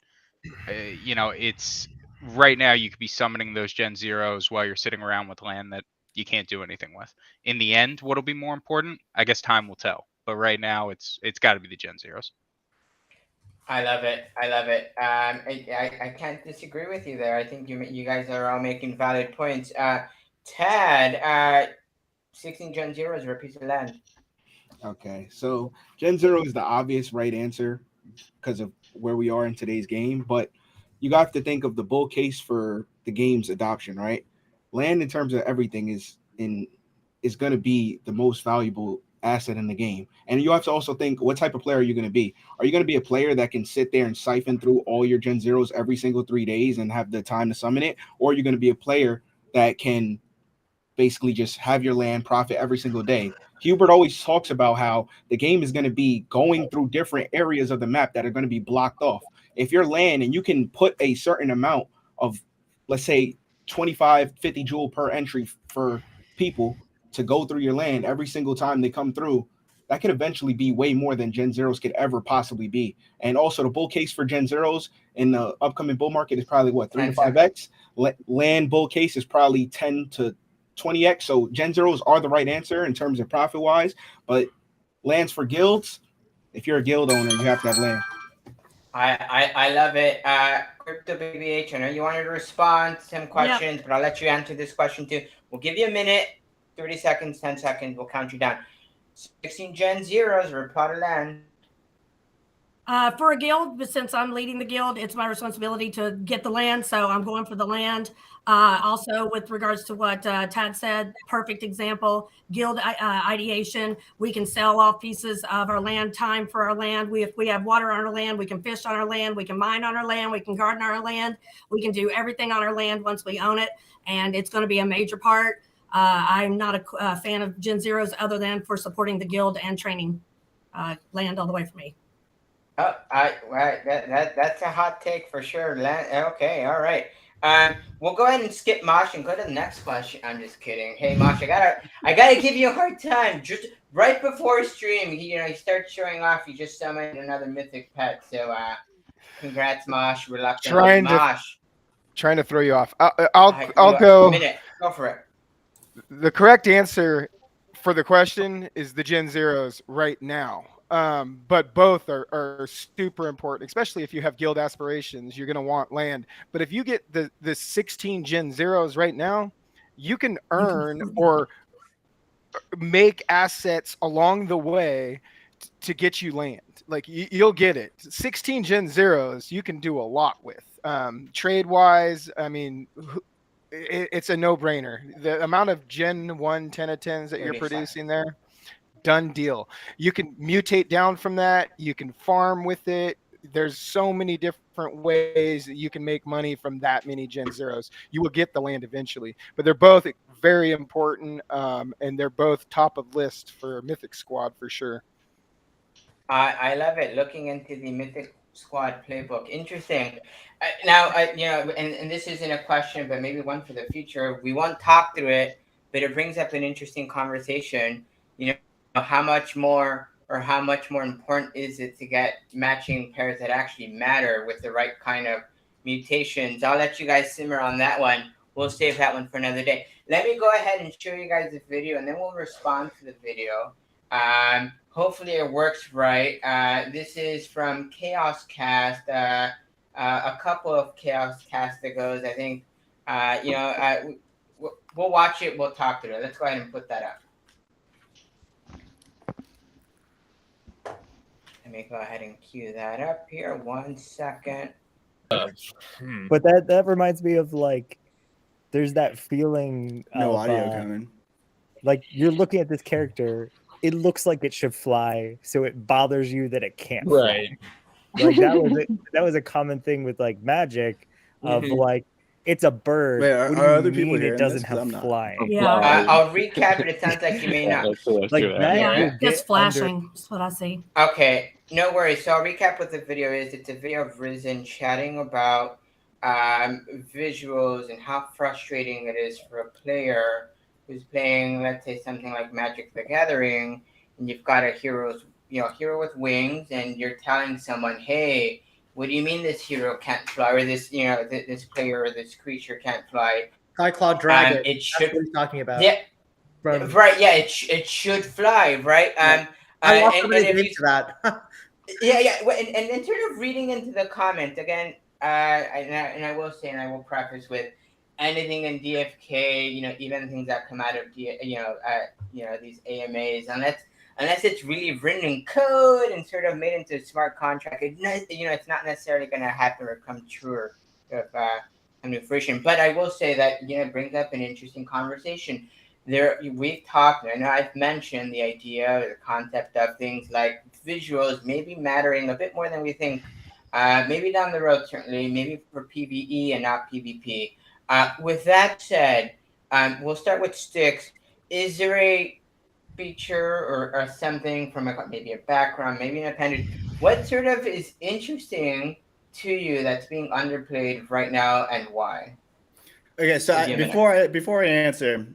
it's right now you could be summoning those Gen Zeros while you're sitting around with land that you can't do anything with. In the end, what'll be more important? I guess time will tell. But right now, it's got to be the Gen Zeros. I love it. I love it. I can't disagree with you there. I think you guys are all making valid points. Tad, 16 Gen Zeros or a piece of land. Okay, so Gen Zero is the obvious right answer because of where we are in today's game, but you have to think of the bull case for the game's adoption, right? Land in terms of everything is going to be the most valuable asset in the game. And you have to also think, what type of player are you going to be? Are you going to be a player that can sit there and siphon through all your Gen Zeros every single 3 days and have the time to summon it? Or are you going to be a player that can basically just have your land profit every single day? Hubert always talks about how the game is going to be going through different areas of the map that are going to be blocked off. If your land and you can put a certain amount of, let's say, 25, 50 jewel per entry for people to go through your land every single time they come through, that could eventually be way more than Gen Zeros could ever possibly be. And also, the bull case for Gen Zeros in the upcoming bull market is probably what, 3 to 5x? Land bull case is probably 10 to 20x. So Gen Zeros are the right answer in terms of profit wise, but lands for guilds, if you're a guild owner, you have to have land. I love it. Crypto Baby H, I know you wanted to respond to some questions, but I'll let you answer this question too. We'll give you a minute, 30 seconds, 10 seconds. We'll count you down. 16 Gen Zeros or a plot of land. For a guild, but since I'm leading the guild, it's my responsibility to get the land. So I'm going for the land. Also, with regards to what Tad said, perfect example, guild ideation. We can sell off pieces of our land, time for our land. If we have water on our land, we can fish on our land, we can mine on our land, we can garden on our land. We can do everything on our land once we own it. And it's going to be a major part. I'm not a fan of Gen Zeros other than for supporting the guild and training land all the way for me. Oh, that's a hot take for sure. Okay, all right. We'll go ahead and skip Mosh and go to the next question. I'm just kidding. Hey, Mosh, I gotta give you a hard time. Just right before stream, you start showing off. You just summoned another mythic pet. So, congrats, Mosh. Reluctant Mosh. Trying to throw you off. I'll go. A minute. Go for it. The correct answer for the question is the Gen Zeros right now. But both are super important, especially if you have guild aspirations. You're going to want land. But if you get the 16 Gen Zeros right now, you can earn or make assets along the way to get you land. Like you'll get it. 16 Gen Zeros, you can do a lot with. Trade wise, I mean, it's a no-brainer. The amount of Gen 1 10 of 10s that you're producing there, done deal. You can mutate down from that. You can farm with it. There's so many different ways that you can make money from that many Gen Zeros. You will get the land eventually, but they're both very important, and they're both top of list for Mythic Squad for sure. I love it. Looking into the Mythic Squad playbook, interesting. Now, and this isn't a question, but maybe one for the future. We won't talk through it, but it brings up an interesting conversation. How much more important is it to get matching pairs that actually matter with the right kind of mutations? I'll let you guys simmer on that one. We'll save that one for another day. Let me go ahead and show you guys the video, and then we'll respond to the video. Hopefully it works right. This is from Chaos Cast, a couple of Chaos Cast that goes. I think, we'll watch it. We'll talk through it. Let's go ahead and put that up. Let me go ahead and cue that up here. 1 second. But that reminds me of there's that feeling. No of, audio coming. Like you're looking at this character, it looks like it should fly, so it bothers you that it can't fly. Like that was a common thing with Magic, of it's a bird. Wait, what do are you other people mean hearing it doesn't this? 'Cause I'm have not. flying? Yeah. I'll recap, but it sounds like you may not. It's flashing. That's what I see. Okay, no worries. So I'll recap what the video is. It's a video of Risen chatting about visuals and how frustrating it is for a player who's playing, let's say, something like Magic the Gathering, and you've got a hero with wings, and you're telling someone, hey, what do you mean this hero can't fly, or this, this player or this creature can't fly? Cyclops Dragon. It That's should. what he's talking about. Yeah. From Right. Yeah. It should fly. Right. I lost so And many if you games to that. yeah. And in terms of reading into the comment again, and I will say, and I will preface with anything in DFK, even things that come out of these AMAs, unless it's really written in code and sort of made into a smart contract, it's not necessarily going to happen or come true or come to fruition. But I will say that it brings up an interesting conversation. We've talked, I know I've mentioned the idea or the concept of things like visuals maybe mattering a bit more than we think. Maybe down the road, certainly, maybe for PvE and not PvP. With that said, we'll start with Sticks. Is there a feature or something from maybe a background, maybe an appendage? What sort of is interesting to you that's being underplayed right now, and why? Okay, so before I answer,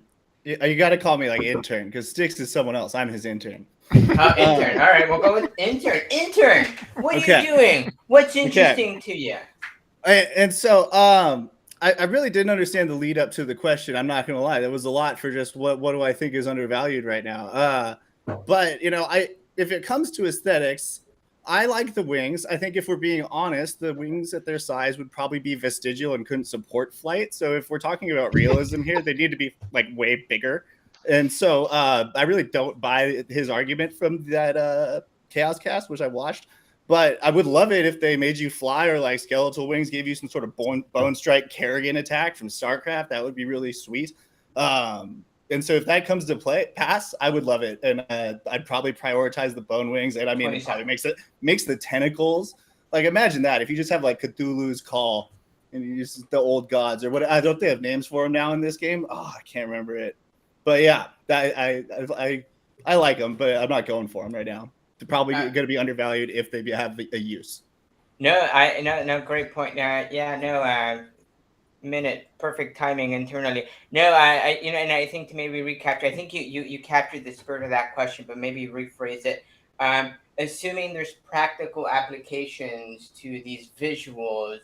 you got to call me like intern because Sticks is someone else. I'm his intern. Intern. All right, we'll go with intern. Intern, what are you doing? What's interesting to you? And so, I really didn't understand the lead up to the question. I'm not gonna lie, that was a lot for just what do I think is undervalued right now. But if it comes to aesthetics, I like the wings. I think if we're being honest, the wings at their size would probably be vestigial and couldn't support flight. So if we're talking about realism here, they need to be like way bigger. And so I really don't buy his argument from that Chaos Cast, which I watched. But I would love it if they made you fly, or like skeletal wings gave you some sort of bone strike Kerrigan attack from StarCraft. That would be really sweet. And so if that comes to pass, I would love it. And I'd probably prioritize the bone wings. And I mean, it probably makes the tentacles. Like imagine that if you just have like Cthulhu's Call and you use the old gods or what. I don't they have names for them now in this game. Oh, I can't remember it. But yeah, I like them, but I'm not going for them right now. They're probably going to be undervalued if they have a use. No, great point. Minute, perfect timing internally. No, and I think to maybe recapture, I think you captured the spirit of that question, but maybe rephrase it. Assuming there's practical applications to these visuals,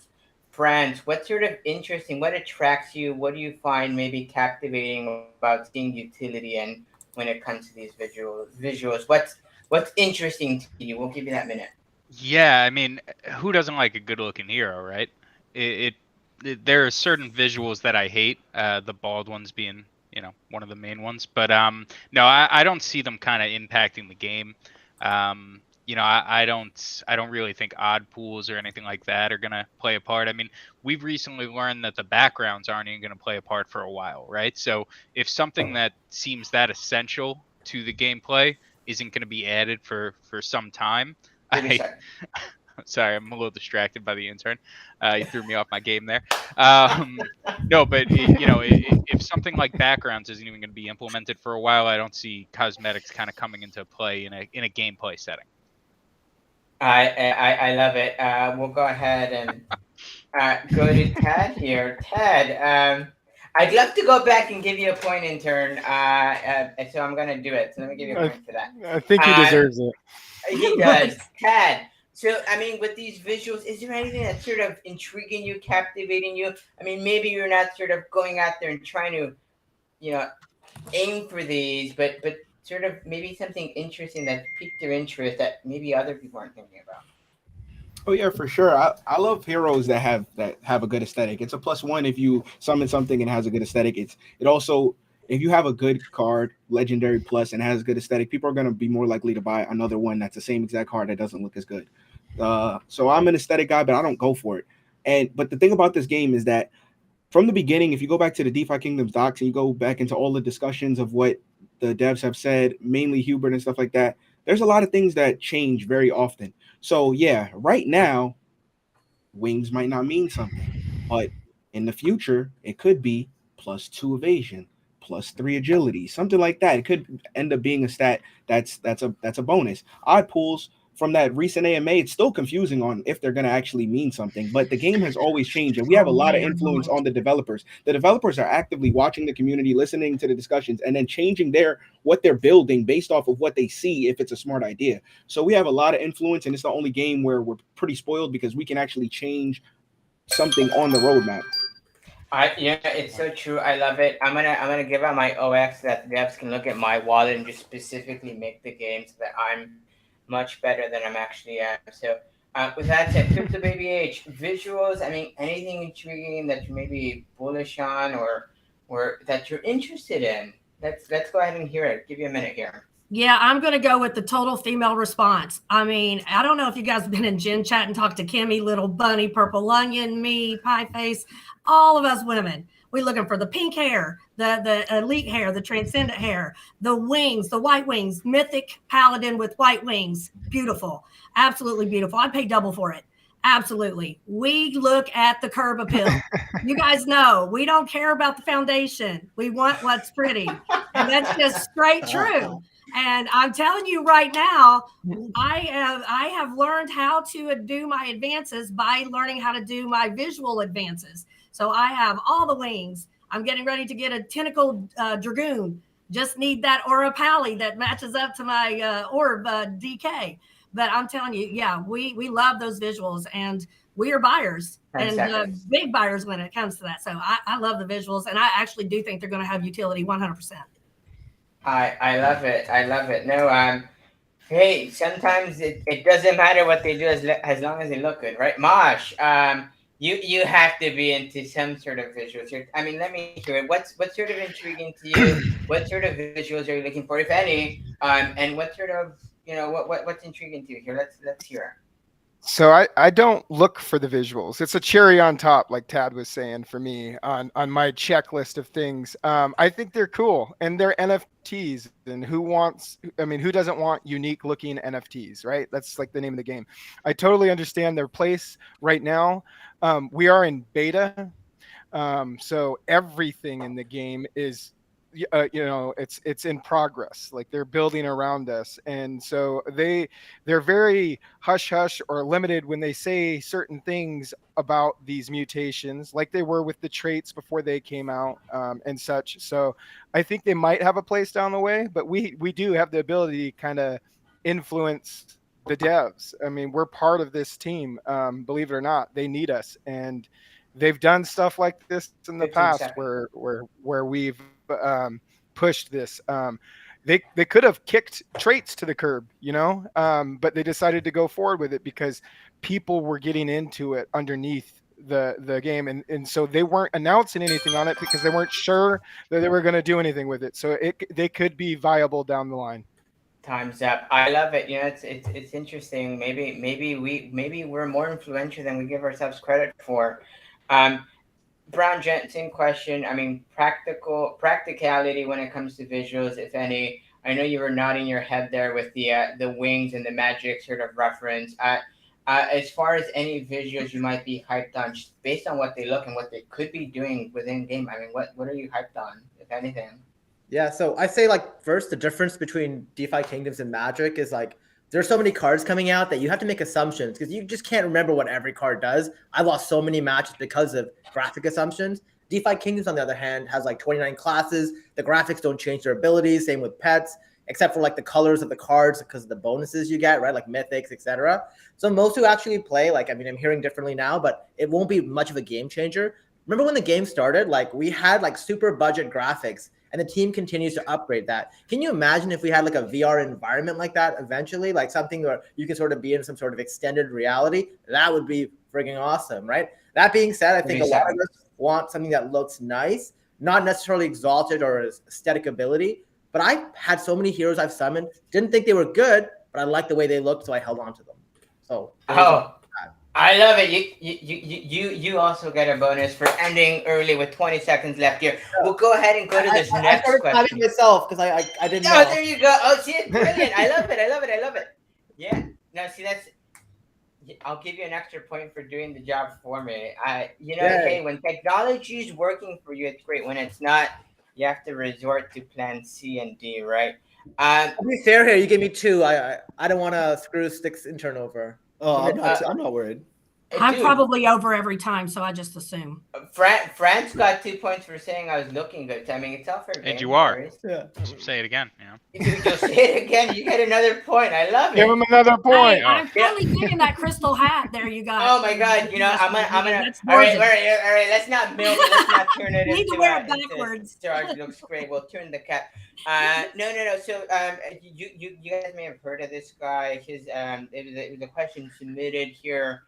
Franz, what's sort of interesting? What attracts you? What do you find maybe captivating about seeing utility and when it comes to these visuals? What's interesting to you? We'll give you that minute. Yeah, I mean, who doesn't like a good-looking hero, right? There are certain visuals that I hate, the bald ones being, one of the main ones. But no, I don't see them kind of impacting the game. I don't really think odd pools or anything like that are gonna play a part. I mean, we've recently learned that the backgrounds aren't even gonna play a part for a while, right? So if something that seems that essential to the gameplay isn't gonna be added for some time, sorry, I'm a little distracted by the intern. He threw me off my game there. No, but if something like backgrounds isn't even going to be implemented for a while, I don't see cosmetics kind of coming into play in a gameplay setting. I love it. We'll go ahead and go to Tad here. Tad, I'd love to go back and give you a point, intern. So I'm going to do it. So let me give you a point for that. I think he deserves it. He does. Tad. So, I mean, with these visuals, is there anything that's sort of intriguing you, captivating you? I mean, maybe you're not sort of going out there and trying to, aim for these, but sort of maybe something interesting that piqued your interest that maybe other people aren't thinking about. Oh yeah, for sure. I love heroes that have a good aesthetic. It's a +1 if you summon something and has a good aesthetic. It also, if you have a good card, legendary plus, and has a good aesthetic, people are going to be more likely to buy another one that's the same exact card that doesn't look as good. So I'm an aesthetic guy, but I don't go for it. But the thing about this game is that from the beginning, if you go back to the DeFi Kingdoms docs and you go back into all the discussions of what the devs have said, mainly Hubert and stuff like that, there's a lot of things that change very often. So yeah, right now, wings might not mean something, but in the future, it could be +2 evasion, +3 agility, something like that. It could end up being a stat that's a bonus. Odd pools from that recent AMA, it's still confusing on if they're going to actually mean something, but the game has always changed, and we have a lot of influence on the developers. The developers are actively watching the community, listening to the discussions, and then changing what they're building based off of what they see if it's a smart idea. So we have a lot of influence, and it's the only game where we're pretty spoiled because we can actually change something on the roadmap. It's so true. I love it. I'm gonna give out my OX that devs can look at my wallet and just specifically make the game so that I'm much better than I'm actually am. So with that said, Crypto Baby H visuals. I mean, anything intriguing that you may be bullish on or that you're interested in. Let's go ahead and hear it. Give you a minute here. Yeah, I'm going to go with the total female response. I mean, I don't know if you guys have been in Gen Chat and talked to Kimmy, Little Bunny, Purple Onion, me, Pie Face, all of us women. We're looking for the pink hair, the elite hair, the transcendent hair, the wings, the white wings, mythic paladin with white wings. Beautiful. Absolutely beautiful. I'd pay double for it. Absolutely. We look at the curb appeal. You guys know we don't care about the foundation. We want what's pretty. And that's just straight true. And I'm telling you right now, I have learned how to do my advances by learning how to do my visual advances. So I have all the wings. I'm getting ready to get a tentacle dragoon. Just need that aura pally that matches up to my orb DK. But I'm telling you, yeah, we love those visuals, and we are buyers and big buyers when it comes to that. So I love the visuals, and I actually do think they're going to have utility 100%. I love it. I love it. No, hey, sometimes it doesn't matter what they do as long as they look good, right? Mosh, you have to be into some sort of visuals. I mean, let me hear it. What's sort of intriguing to you? What sort of visuals are you looking for, if any? And what sort of what's intriguing to you here? Let's hear it. So I don't look for the visuals. It's a cherry on top, like Tad was saying, for me on my checklist of things. I think they're cool, and they're NFTs. And who doesn't want unique looking NFTs, right? That's like the name of the game. I totally understand their place right now. We are in beta, so everything in the game is it's in progress. Like, they're building around us, and so they're very hush hush or limited when they say certain things about these mutations, like they were with the traits before they came out, and such. So I think they might have a place down the way, but we do have the ability to kind of influence the devs. I mean, we're part of this team. Believe it or not, they need us, and they've done stuff like this in the past where we've pushed this. They could have kicked traits to the curb, but they decided to go forward with it because people were getting into it underneath the game, and so they weren't announcing anything on it because they weren't sure that they were going to do anything with it. So they could be viable down the line. Time's up. I love it. It's interesting. Maybe we're more influential than we give ourselves credit for. Brown Gent, same question. I mean, practicality when it comes to visuals, if any. I know you were nodding your head there with the wings and the magic sort of reference. As far as any visuals you might be hyped on, just based on what they look and what they could be doing within game. I mean, what are you hyped on, if anything? Yeah, so I say, like, first, the difference between DeFi Kingdoms and Magic is, like, there's so many cards coming out that you have to make assumptions because you just can't remember what every card does. I lost so many matches because of graphic assumptions. DeFi Kingdoms, on the other hand, has like 29 classes. The graphics don't change their abilities. Same with pets, except for like the colors of the cards because of the bonuses you get, right? Like mythics, etc. So most who actually play, like, I mean, I'm hearing differently now, but it won't be much of a game changer. Remember when the game started, like, we had like super budget graphics, and the team continues to upgrade that. Can you imagine if we had like a VR environment like that eventually, like something where you can sort of be in some sort of extended reality? That would be frigging awesome, right? That being said, I think a lot of us want something that looks nice, not necessarily exalted or aesthetic ability. But I had so many heroes I've summoned, didn't think they were good, but I liked the way they looked, so I held on to them. So I love it. You also get a bonus for ending early with 20 seconds left here. We'll go ahead and go to this next question. I myself because I didn't know. There you go. Oh, see, it's brilliant. I love it. Yeah. No, see, I'll give you an extra point for doing the job for me. Hey, when technology is working for you, it's great. When it's not, you have to resort to plan C and D, right? To be fair here, you gave me 2. I don't want to screw Sticks in turnover. Oh, I'm not worried. I'm Dude, probably over every time, so I just assume. France got 2 points for saying I was looking good. I mean, it's all fair game. And you are. Boris. Yeah. Say it again. You know. You'll say it again. You get another point. I love Give it. him another Hey, point. I'm totally digging that crystal hat there you got. Oh my God! You know, I'm gonna. That's All right, gorgeous. all right, all right. Let's not milk it. Let's not turn it You need into. to wear it backwards. Sarge looks great. We'll turn the cap. No. So, you guys may have heard of this guy. His it was a question submitted here,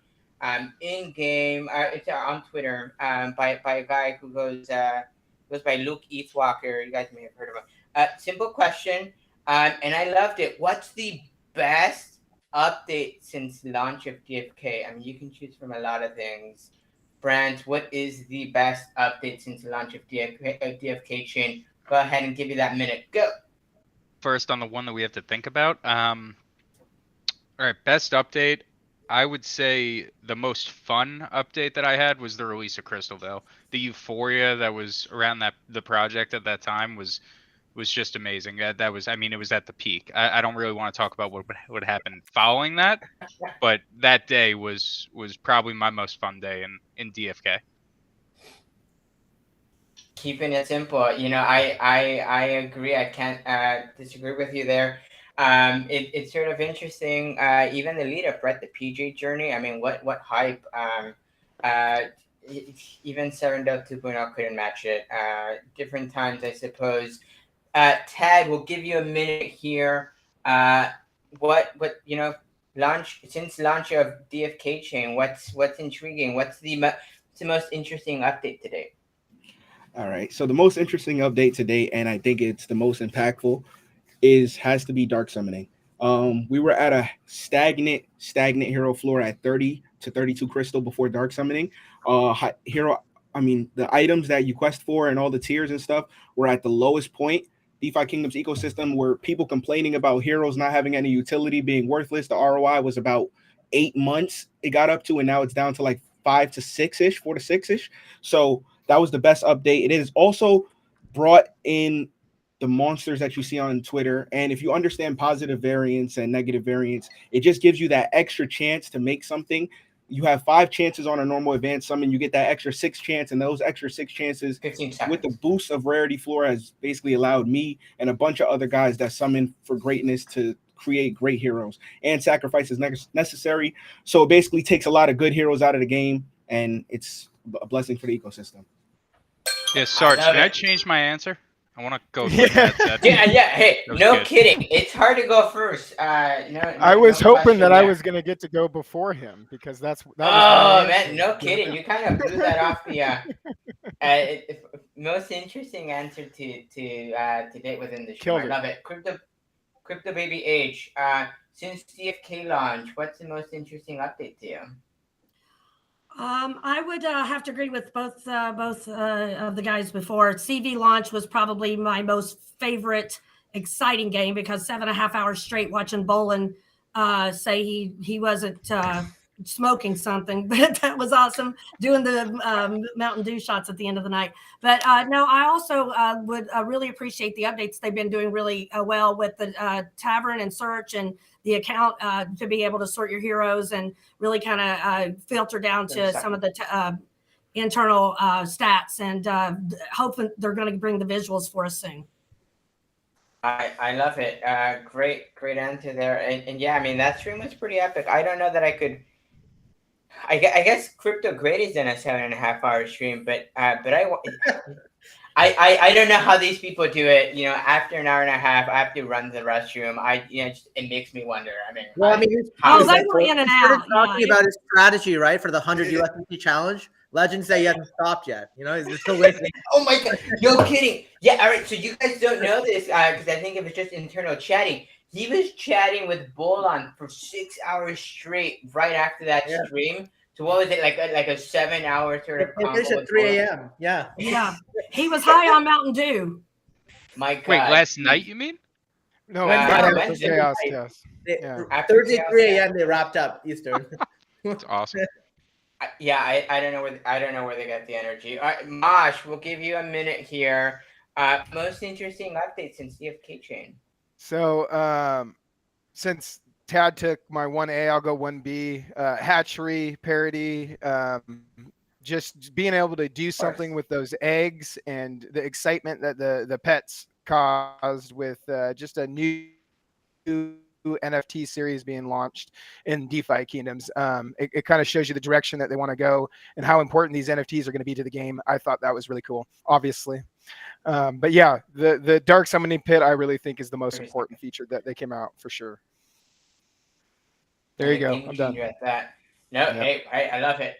in game. It's on Twitter. By a guy who goes by Luke Eathwalker. You guys may have heard of him. Simple question. And I loved it. What's the best update since launch of DFK? I mean, you can choose from a lot of things. Brands, what is the best update since the launch of DFK chain? Go ahead and give you that minute. Go. First on the one that we have to think about. All right, best update. I would say the most fun update that I had was the release of Crystalville. The euphoria that was around the project at that time was just amazing. That was, I mean, it was at the peak. I don't really want to talk about what happened following that, but that day was probably my most fun day in DFK. Keeping it simple, you know, I agree. I can't disagree with you there. It's sort of interesting. Even the lead up, right? The PJ journey. I mean, what hype? Uh, Even 7.2.0 couldn't match it. Different times, I suppose. Tad, we'll give you a minute here. What you know, launch of DFK chain. What's intriguing? What's the most interesting update today? All right. So the most interesting update today, and I think it's the most impactful, has to be dark summoning. We were at a stagnant hero floor at 30 to 32 crystal before dark summoning. The items that you quest for and all the tiers and stuff were at the lowest point. DeFi Kingdom's ecosystem were people complaining about heroes not having any utility, being worthless. The ROI was about 8 months it got up to, and now it's down to like 4 to 6ish. So that was the best update. It is also brought in the monsters that you see on Twitter. And if you understand positive variance and negative variance, it just gives you that extra chance to make something. You have 5 chances on a normal advanced summon. You get that extra 6 chance, and those extra 6 chances with the boost of rarity floor has basically allowed me and a bunch of other guys that summon for greatness to create great heroes, and sacrifice is necessary. So it basically takes a lot of good heroes out of the game, and it's a blessing for the ecosystem. Yeah, Sarge, can I change my answer? I want to go. Yeah. Hey, no kidding. It's hard to go first. I was hoping that I was going to get to go before him because that was. Oh man, no kidding. You kind of blew that off the most interesting answer to date within the show. I love it. Crypto Baby H. Since DFK launch, what's the most interesting update to you? I would have to agree with both of the guys before. CV launch was probably my most favorite exciting game because 7.5 hours straight watching Bolin say he wasn't smoking something, but that was awesome, doing the Mountain Dew shots at the end of the night. But no, I also would really appreciate the updates they've been doing really well with the tavern and search and the account to be able to sort your heroes and really kind of filter down to some of the internal stats, and hoping they're going to bring the visuals for us soon. I love it. Great answer there. And yeah, I mean, that stream was pretty epic. I don't know that I could. I guess Crypto Great is in a 7.5 hour stream, but I don't know how these people do it. You know, after an hour and a half, I have to run to the restroom. It makes me wonder. I mean, they were in and out. Talking about his strategy, right, for the 100 USDT challenge. Legend say he hasn't stopped yet. You know, he's still waiting. Oh my God, no kidding. Yeah, all right. So you guys don't know this because I think it was just internal chatting. He was chatting with Bolon for 6 hours straight right after that stream. So what was it, like a 7 hour sort of combo? Finished at 3 a.m. Yeah. He was high on Mountain Dew. My God. Wait, last night you mean? No, Wednesday. chaos. Yes. Thursday 3 a.m. they wrapped up Eastern. It's awesome. Yeah, I don't know where they got the energy. All right, Mosh, we'll give you a minute here. Most interesting update since DFK chain. So since Tad took my 1A, I'll go 1B. Hatchery, parody, just being able to do something with those eggs and the excitement that the pets caused with just a new NFT series being launched in DeFi Kingdoms. It kind of shows you the direction that they want to go and how important these NFTs are going to be to the game. I thought that was really cool, obviously. But yeah, the dark summoning pit I really think is the most important feature that they came out for sure. There you go. I'm done. At that. No, hey, I love it.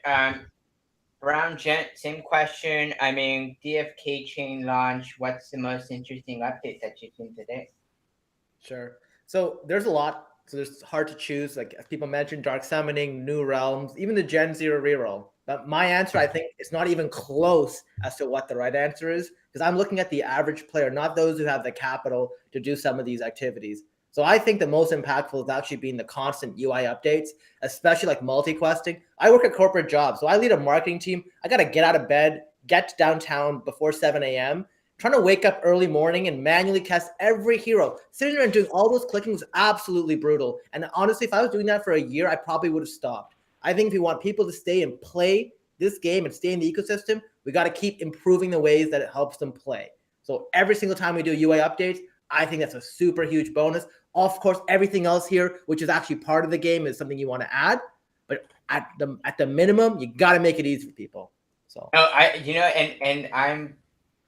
Brown Gent, same question. I mean, DFK chain launch. What's the most interesting update that you've seen today? Sure. So there's a lot. So it's hard to choose. Like as people mentioned, dark summoning, new realms, even the Gen Zero reroll. But my answer, I think, is not even close as to what the right answer is, because I'm looking at the average player, not those who have the capital to do some of these activities. So I think the most impactful is actually being the constant UI updates, especially like multi-questing. I work a corporate job, so I lead a marketing team. I got to get out of bed, get to downtown before 7 a.m., trying to wake up early morning and manually cast every hero. Sitting there and doing all those clicking was absolutely brutal. And honestly, if I was doing that for a year, I probably would have stopped. I think if we want people to stay and play this game and stay in the ecosystem, we got to keep improving the ways that it helps them play. So every single time we do UI updates, I think that's a super huge bonus. Of course, everything else here, which is actually part of the game, is something you want to add. But at the minimum, you got to make it easy for people. So I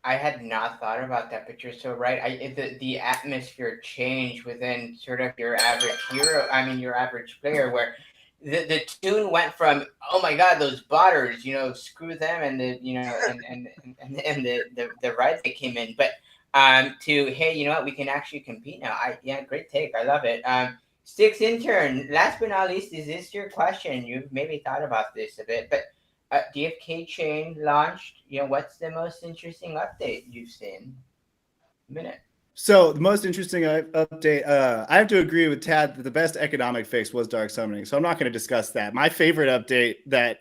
had not thought about that, but you're so right. The atmosphere change within sort of your average hero. I mean, your average player, where the tune went from, oh my god, those botters, screw them, and the and the rides that came in, but to, hey, you know what, we can actually compete now. Great take. I love it. Sticks intern. Last but not least, is this your question? You've maybe thought about this a bit, but. DFK chain launched. What's the most interesting update you've seen? Minute. So the most interesting update, I have to agree with Tad that the best economic fix was dark summoning. So I'm not going to discuss that. My favorite update that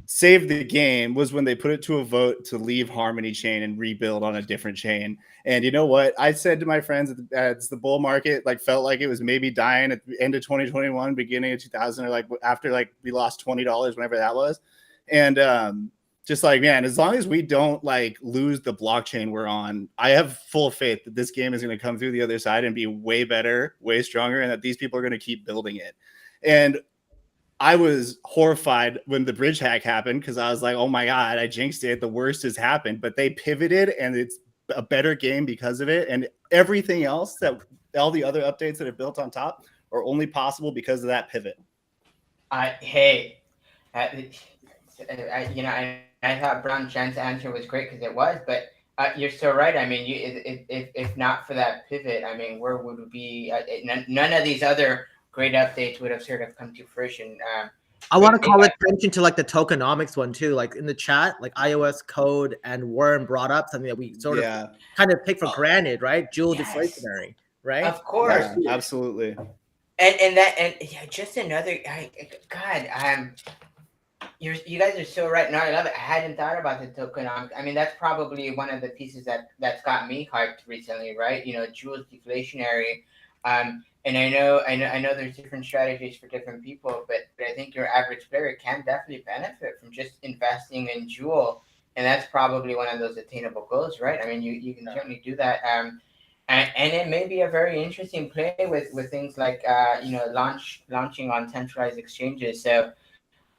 saved the game was when they put it to a vote to leave Harmony chain and rebuild on a different chain. And you know what? I said to my friends as the bull market felt like it was maybe dying at the end of 2021, beginning of 2000, or after we lost $20, whenever that was. And just man, as long as we don't lose the blockchain we're on, I have full faith that this game is going to come through the other side and be way better, way stronger, and that these people are going to keep building it. And I was horrified when the bridge hack happened, because I was like, oh my God, I jinxed it. The worst has happened. But they pivoted, and it's a better game because of it. And everything else, that all the other updates that are built on top, are only possible because of that pivot. I thought Brown Jen's answer was great, because it was, but you're so right. I mean, if not for that pivot, I mean, where would we be? None of these other great updates would have sort of come to fruition. I want to call attention to the tokenomics one too. In the chat, iOS Code and Worm brought up something that we sort of kind of take for granted, right? Jewel deflationary, right? Of course, yeah, absolutely. Just another you guys are so right. No, I love it. I hadn't thought about the tokenomics. I mean, that's probably one of the pieces that's got me hyped recently, right? Jewel's deflationary. And I know there's different strategies for different people, but I think your average player can definitely benefit from just investing in Jewel, and that's probably one of those attainable goals, right? I mean, you can certainly do that, and it may be a very interesting play with things like launching on centralized exchanges. So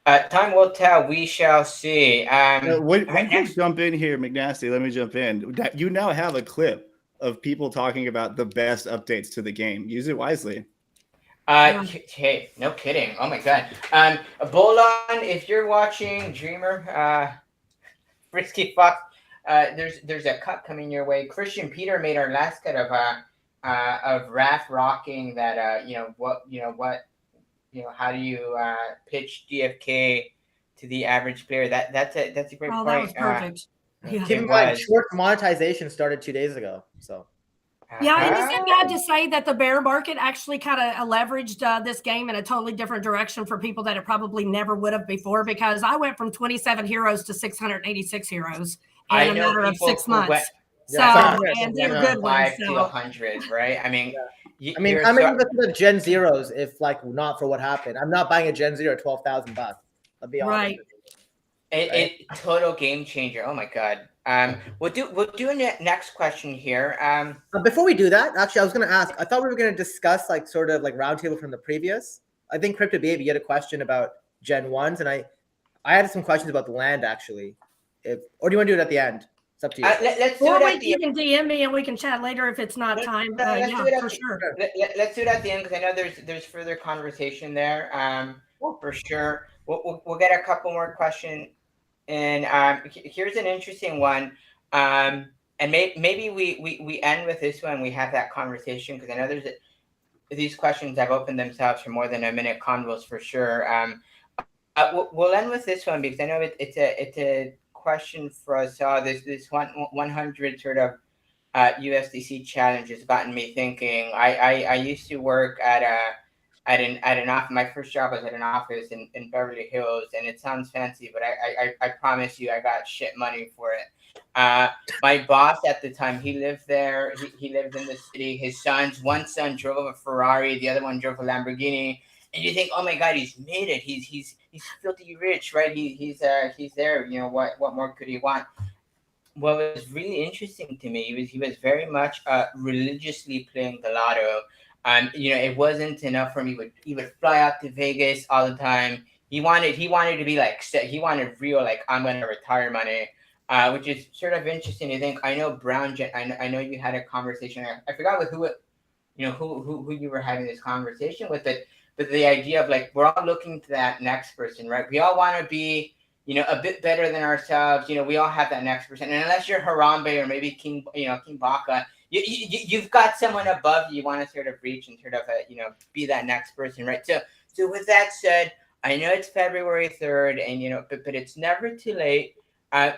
time will tell. We shall see. Jump in here, McNasty. Let me jump in. You now have a clip of people talking about the best updates to the game. Use it wisely. Hey, no kidding. Oh my God. Bolon, if you're watching, Dreamer, Frisky Fox, there's a cut coming your way. Christian Peter made our last cut of Raph rocking that. How do you pitch DFK to the average player? That's a great point. That was perfect. Keep in mind, short monetization started 2 days ago. So yeah, and isn't bad to say that the bear market actually kind of leveraged this game in a totally different direction for people that it probably never would have before, because I went from 27 heroes to 686 heroes in a matter of 6 months. And they're good ones. 5 to 100, right? I mean, I mean, I'm even looking at Gen Zeros. If like not for what happened, I'm not buying a Gen Zero at $12,000. I'll be honest Right. with you. It total game changer. Oh my god. We'll do a next question here. Before we do that, actually, I was going to ask. I thought we were going to discuss like sort of like roundtable from the previous. I think Crypto Baby, you had a question about Gen ones, and I had some questions about the land actually. Or do you want to do it at the end? It's up to you. Let's do Or it at the you can DM me and we can chat later if it's not time. let's Yeah, do it at for the, sure. let's do it at the end because I know there's further conversation there. For sure. We'll get a couple more questions. And here's an interesting one. And maybe we end with this one. We have that conversation because I know these questions have opened themselves for more than a minute convos for sure. We'll end with this one because I know it's a question for us all. This 100 sort of USDC challenge has gotten me thinking. I used to work at an office. My first job was at an office in Beverly Hills, and it sounds fancy, but I promise you, I got shit money for it. My boss at the time, he lived there. He lived in the city. One son drove a Ferrari, the other one drove a Lamborghini. And you think, oh my God, he's made it. He's filthy rich, right? He's there. You know what more could he want? What was really interesting to me, he was very much religiously playing the lotto. It wasn't enough for him. He would fly out to Vegas all the time. He wanted to be like he wanted real like I'm gonna retire money, which is sort of interesting to think. I know Brown Jet. I know you had a conversation. I forgot with who you were having this conversation with it, but the idea of like we're all looking to that next person, right? We all want to be a bit better than ourselves. We all have that next person. And unless you're Harambe or maybe King Baka, you've got someone above you want to sort of reach and sort of, be that next person, right? So with that said, I know it's February 3rd and, but it's never too late.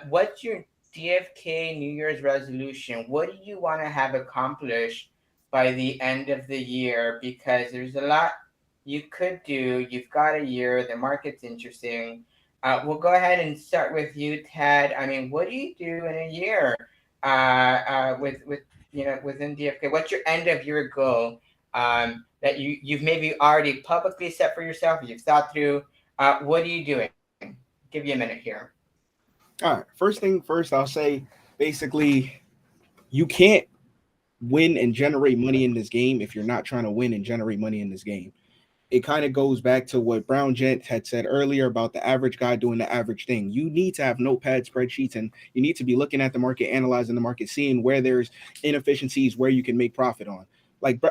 What's your DFK New Year's resolution? What do you want to have accomplished by the end of the year? Because there's a lot you could do. You've got a year. The market's interesting. We'll go ahead and start with you, Tad. I mean, what do you do in a year within DFK? What's your end of year goal that you've maybe already publicly set for yourself? Or you've thought through. What are you doing? Give you a minute here. All right. First thing first, I'll say basically you can't win and generate money in this game if you're not trying to win and generate money in this game. It kind of goes back to what Brown Gent had said earlier about the average guy doing the average thing. You need to have notepad spreadsheets and you need to be looking at the market, analyzing the market, seeing where there's inefficiencies, where you can make profit on. Like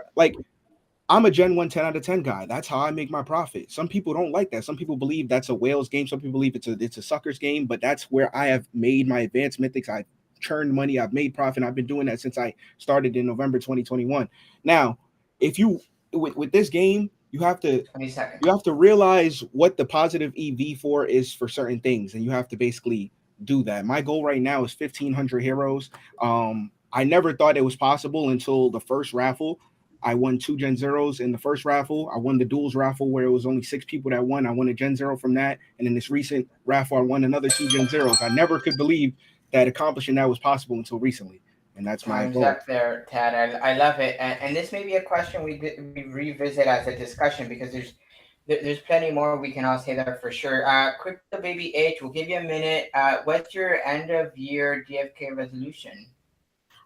I'm a Gen 1 10 out of 10 guy. That's how I make my profit. Some people don't like that. Some people believe that's a whales game. Some people believe it's a suckers game, but that's where I have made my advanced mythics. I've churned money. I've made profit. I've been doing that since I started in November 2021. Now, if you with this game, you have to realize what the positive EV for is for certain things, and you have to basically do that. My goal right now is 1,500 heroes. I never thought it was possible until the first raffle. I won 2 Gen Zeros in the first raffle. I won the duels raffle where it was only 6 people that won. I won a Gen Zero from that. And in this recent raffle, I won another 2 Gen Zeros. I never could believe that accomplishing that was possible until recently. And that's my goal. Up there, Tad. I love it. And this may be a question we revisit as a discussion because there's plenty more we can all say there for sure. Crypto Baby H, we'll give you a minute. What's your end of year DFK resolution?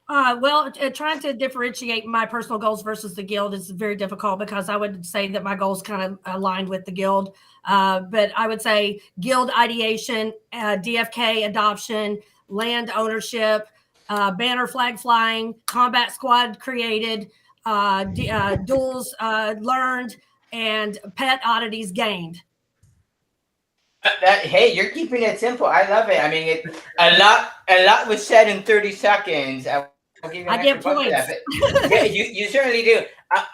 Trying to differentiate my personal goals versus the guild is very difficult because I would say that my goals kind of aligned with the guild. But I would say guild ideation, DFK adoption, land ownership, banner flag flying, combat squad created, duels learned, and pet oddities gained. Hey, you're keeping it simple. I love it. I mean, a lot was said in 30 seconds. I get points. Yeah, you certainly do.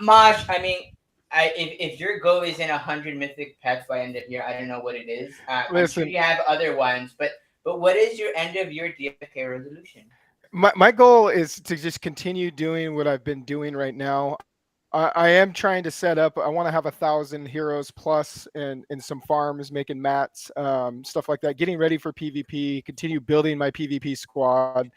Mosh, I mean, if your goal is in 100 mythic pets by end of year, I don't know what it is. I'm sure you have other ones, but what is your end of year DFK resolution? My goal is to just continue doing what I've been doing right now. I am trying to set up. I want to have 1,000 heroes plus in some farms, making mats, stuff like that. Getting ready for PvP. Continue building my PvP squad.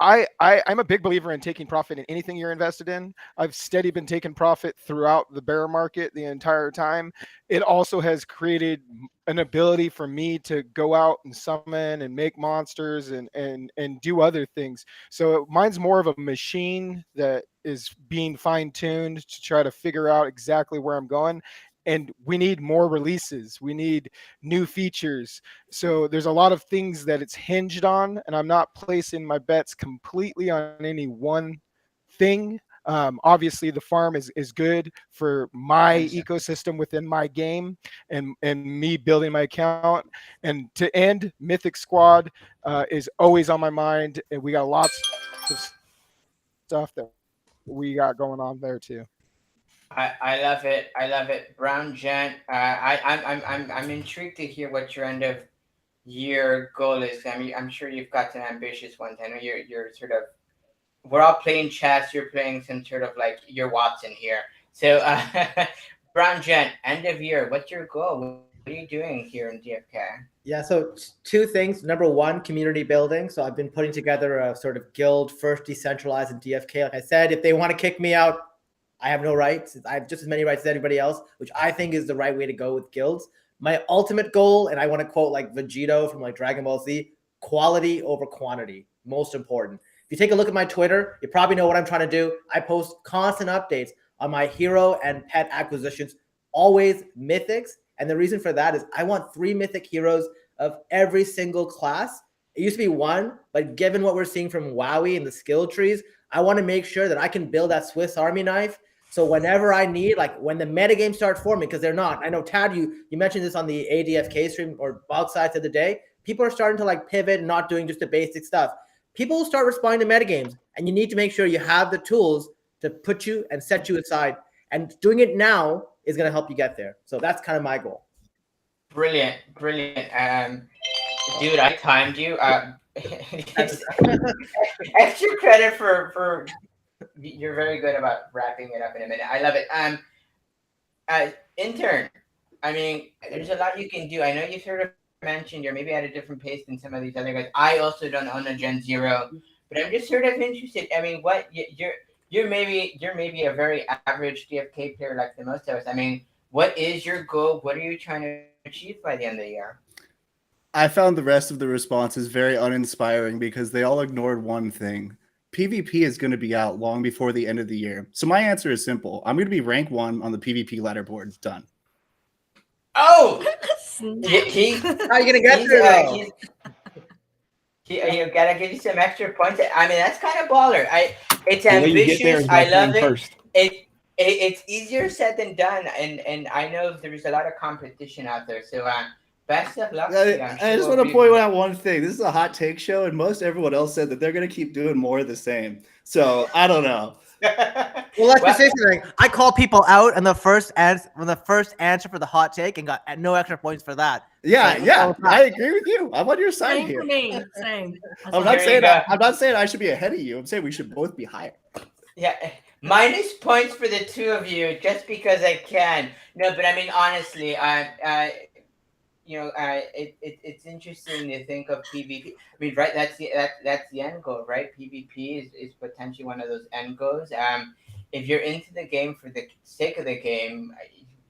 I'm a big believer in taking profit in anything you're invested in. I've steady been taking profit throughout the bear market the entire time. It also has created an ability for me to go out and summon and make monsters and do other things. So mine's more of a machine that is being fine tuned to try to figure out exactly where I'm going. And we need more releases. We need new features. So there's a lot of things that it's hinged on, and I'm not placing my bets completely on any one thing. Obviously, the farm is good for my ecosystem within my game and me building my account. And to end, Mythic Squad is always on my mind, and we got lots of stuff that we got going on there too. I love it. I love it. Brown Gent. I'm intrigued to hear what your end of year goal is. I mean, I'm sure you've got some ambitious ones. I know you're sort of, we're all playing chess. You're playing some sort of like you're Watson here. So, Brown Gent, end of year. What's your goal? What are you doing here in DFK? Yeah, so two things. Number one, community building. So I've been putting together a sort of guild, first decentralized in DFK. Like I said, if they want to kick me out, I have no rights. I have just as many rights as anybody else, which I think is the right way to go with guilds. My ultimate goal, and I want to quote like Vegito from like Dragon Ball Z, quality over quantity. Most important. If you take a look at my Twitter, you probably know what I'm trying to do. I post constant updates on my hero and pet acquisitions, always mythics. And the reason for that is I want 3 mythic heroes of every single class. It used to be 1, but given what we're seeing from WoWie and the skill trees, I want to make sure that I can build that Swiss Army knife. So whenever I need, like when the metagames start forming, because they're not. I know Tad, you mentioned this on the ADFK stream or Bog Sides of the day. People are starting to like pivot and not doing just the basic stuff. People will start responding to metagames, and you need to make sure you have the tools to put you and set you aside. And doing it now is going to help you get there. So that's kind of my goal. Brilliant, brilliant. Dude, I timed you. Extra credit for you're very good about wrapping it up in a minute. I love it. Intern. I mean, there's a lot you can do. I know you sort of mentioned you're maybe at a different pace than some of these other guys. I also don't own a Gen Zero, but I'm just sort of interested. I mean, what you're maybe a very average DFK player like the most of us. I mean, what is your goal? What are you trying to achieve by the end of the year? I found the rest of the responses very uninspiring because they all ignored one thing. PvP is going to be out long before the end of the year. So my answer is simple. I'm going to be rank 1 on the PvP leaderboard. It's done. Oh, how are you going to get there? You gotta give you some extra points. I mean, that's kind of baller. It's The way you ambitious. get there is by I love playing it. first. It's easier said than done, and I know there's a lot of competition out there. So best of luck to you. I just want to point out one thing. This is a hot take show, and most everyone else said that they're going to keep doing more of the same. So I don't know. Well, let's just say something. I call people out, and the first answer for the hot take, and got no extra points for that. Yeah, So, yeah, I agree with you. I'm on your side Same here. for me. Same. I'm not saying I should be ahead of you. I'm saying we should both be higher. Yeah, minus points for the two of you just because I can. No, but I mean honestly, it's interesting to think of PvP. I mean, right? That's the end goal, right? PvP is potentially one of those end goals. If you're into the game for the sake of the game,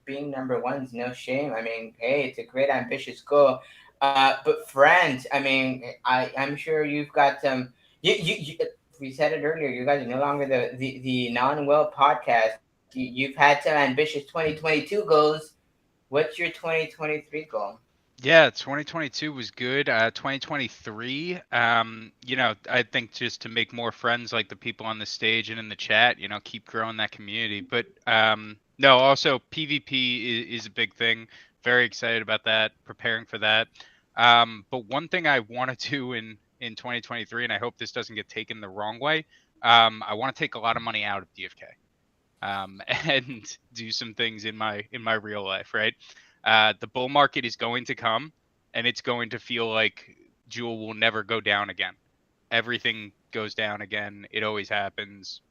being number 1 is no shame. I mean, hey, it's a great ambitious goal. But friends, I mean, I'm sure you've got some. You we said it earlier. You guys are no longer the non-well podcast. You've had some ambitious 2022 goals. What's your 2023 goal? Yeah, 2022 was good. 2023, I think just to make more friends like the people on the stage and in the chat, keep growing that community. But no, also PvP is a big thing. Very excited about that, preparing for that. But one thing I want to do in 2023, and I hope this doesn't get taken the wrong way, I want to take a lot of money out of DFK and do some things in my real life, right? The bull market is going to come, and it's going to feel like Jewel will never go down again. Everything goes down again. It always happens.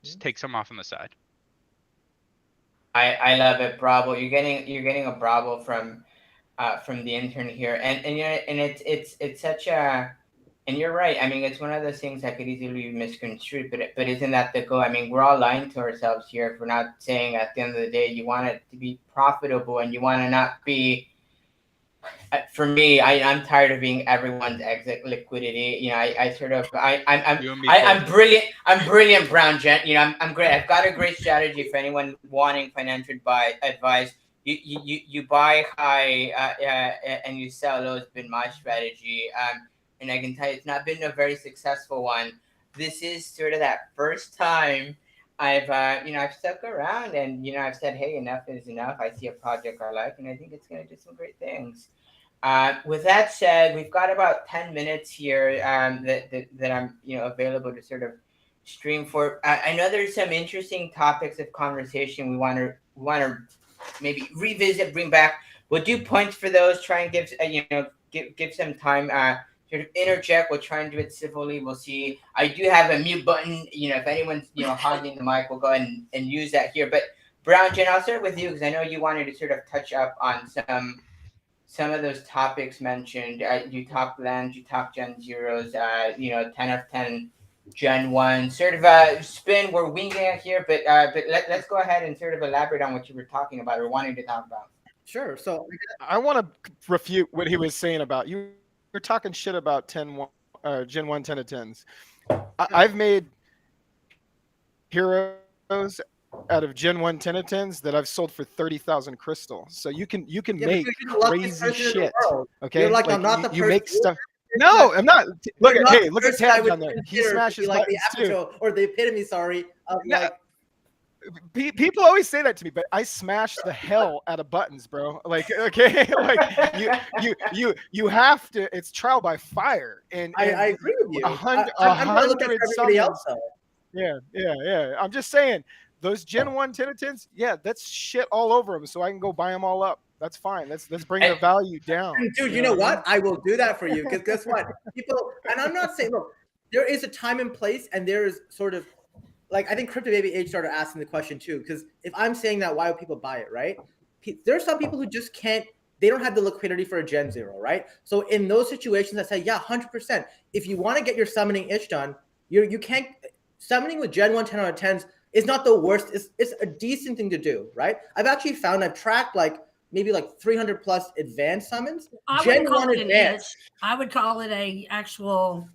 Just take some off on the side. I love it. Bravo. You're getting a bravo from the intern here, and it's such a And you're right. I mean, it's one of those things that could easily be misconstrued, but isn't that the goal? I mean, we're all lying to ourselves here if we're not saying at the end of the day you want it to be profitable and you want to not be. For me, I'm tired of being everyone's exit liquidity. You know, I sort of You and me I'm both. brilliant. I'm brilliant, Brown Gent. You know, I'm great. I've got a great strategy for anyone wanting financial advice. You buy high and you sell low has been my strategy. And I can tell you, it's not been a very successful one. This is sort of that first time I've I've stuck around and I've said, hey, enough is enough. I see a project I like, and I think it's going to do some great things. With that said, we've got about 10 minutes here that I'm available to sort of stream for. I know there's some interesting topics of conversation we want to maybe revisit, bring back. We'll do points for those. Try and give some time. Sort of interject. We'll try and do it civilly. We'll see. I do have a mute button. If anyone's hogging the mic, we'll go ahead and use that here. But Brown Jen, I'll start with you because I know you wanted to sort of touch up on some of those topics mentioned. You talk lands, you talk Gen Zeros, 10 of 10 Gen 1. Sort of a spin, we're winging it here, but let's go ahead and sort of elaborate on what you were talking about or wanting to talk about. Sure. So I want to refute what he was saying about you. You're talking shit about Gen 1 10 of 10s. I've made heroes out of Gen 1 10 of 10s that I've sold for 30,000 crystal. So you can yeah, but make you're the luckiest crazy person in the shit. world. Okay, You're like, I'm not the you person. make stuff. No, I'm not. Look You're at not the look at person I Tad would down there. He consider to smashes be like the buttons too. epitome or the epitome. Sorry, of No, like people always say that to me, but I smash the hell out of buttons, bro. Like, okay, like you have to. It's trial by fire, and I agree with you. a hundred I'm gonna look at everybody summons. else though. Yeah. I'm just saying those Gen 1 10 of 10s, yeah, that's shit all over them. So I can go buy them all up. That's fine. Let's bring the value down. And dude, you know what? I will do that for you because guess what? People, and I'm not saying, look, there is a time and place, and there is sort of like I think Crypto Baby H started asking the question too. Because if I'm saying that, why would people buy it, right? There are some people who just can't. They don't have the liquidity for a Gen Zero, right? So in those situations, I say, yeah, 100%. If you want to get your summoning itch done, you can't summoning with Gen 1 10 out of 10s is not the worst. It's a decent thing to do, right? I've actually found I've tracked maybe 300 plus advanced summons. I wouldn't call it an itch. I would call it a actual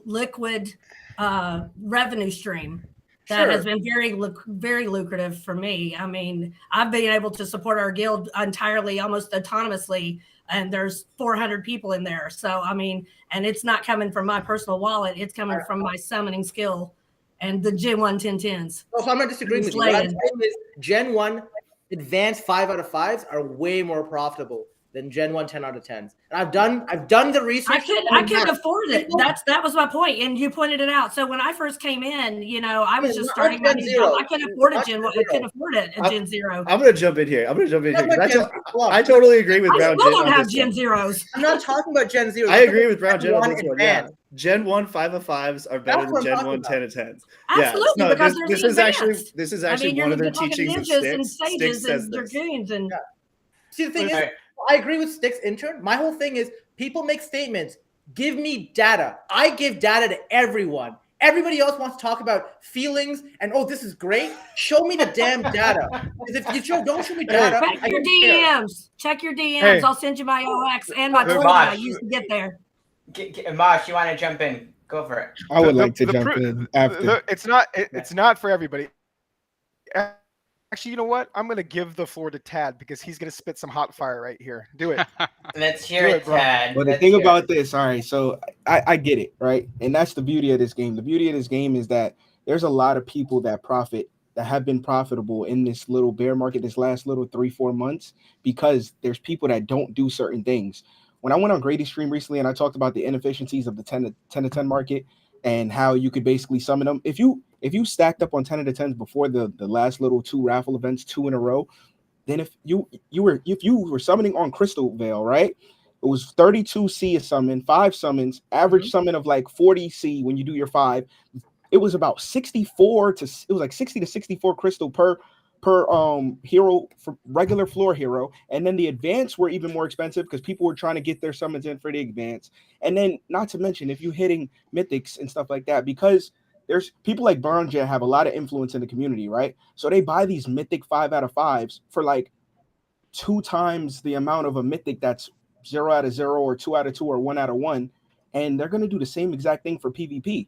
liquid revenue stream that has been very lucrative for me. I mean, I've been able to support our guild entirely, almost autonomously, and there's 400 people in there. So, I mean, and it's not coming from my personal wallet. It's coming from my summoning skill and the Gen 1 1010s. So I'm not disagreeing with you. What I'm saying is Gen 1 advanced 5 out of 5s are way more profitable than Gen 1 10 out of 10s. And I've done the research. I couldn't afford it. That was my point, and you pointed it out. So when I first came in, I was just starting my new job. I couldn't afford a Gen 1. I couldn't afford it a Gen 0. I'm gonna jump in here. I totally agree with Brown. I still don't have Gen 0s. I'm not talking about Gen 0s. I agree with Brown Gen on this one. Yeah. Gen 1 5 of 5s are better than Gen 1 10 of 10s. Absolutely, because this is actually one of their teachings of Styx. And stages and dragoons and see the thing is, I agree with Styx intern. My whole thing is people make statements. Give me data. I give data to everyone. Everybody else wants to talk about feelings and this is great. Show me the damn data. Because if you don't show me data, check your DMs. Check your DMs. Hey. I'll send you my OX and my Twitter I used to get there. Mosh, you want to jump in? Go for it. I would like to jump in after. It's not for everybody. Actually, you know what? I'm going to give the floor to Tad because he's going to spit some hot fire right here. Do it. Let's hear it, Tad. But the thing about this, all right, so I get it, right? And that's the beauty of this game. The beauty of this game is that there's a lot of people that have been profitable in this little bear market, this last little 3-4 months, because there's people that don't do certain things. When I went on Grady's stream recently and I talked about the inefficiencies of the 10 to 10 market and how you could basically summon them, if you stacked up on 10 to 10s before the last little 2 raffle events, 2 in a row, then if you were summoning on Crystal Veil, right? It was 32 C a summon, 5 summons, average summon of 40 C when you do your 5. It was about 60 to 64 crystal per per hero for regular floor hero, and then the advance were even more expensive because people were trying to get their summons in for the advance. And then not to mention if you hitting mythics and stuff like that, because there's people like Brown Jet have a lot of influence in the community, right? So they buy these mythic 5 out of 5s for like 2 times the amount of a mythic that's 0 out of 0 or 2 out of 2 or 1 out of 1, and they're going to do the same exact thing for PvP.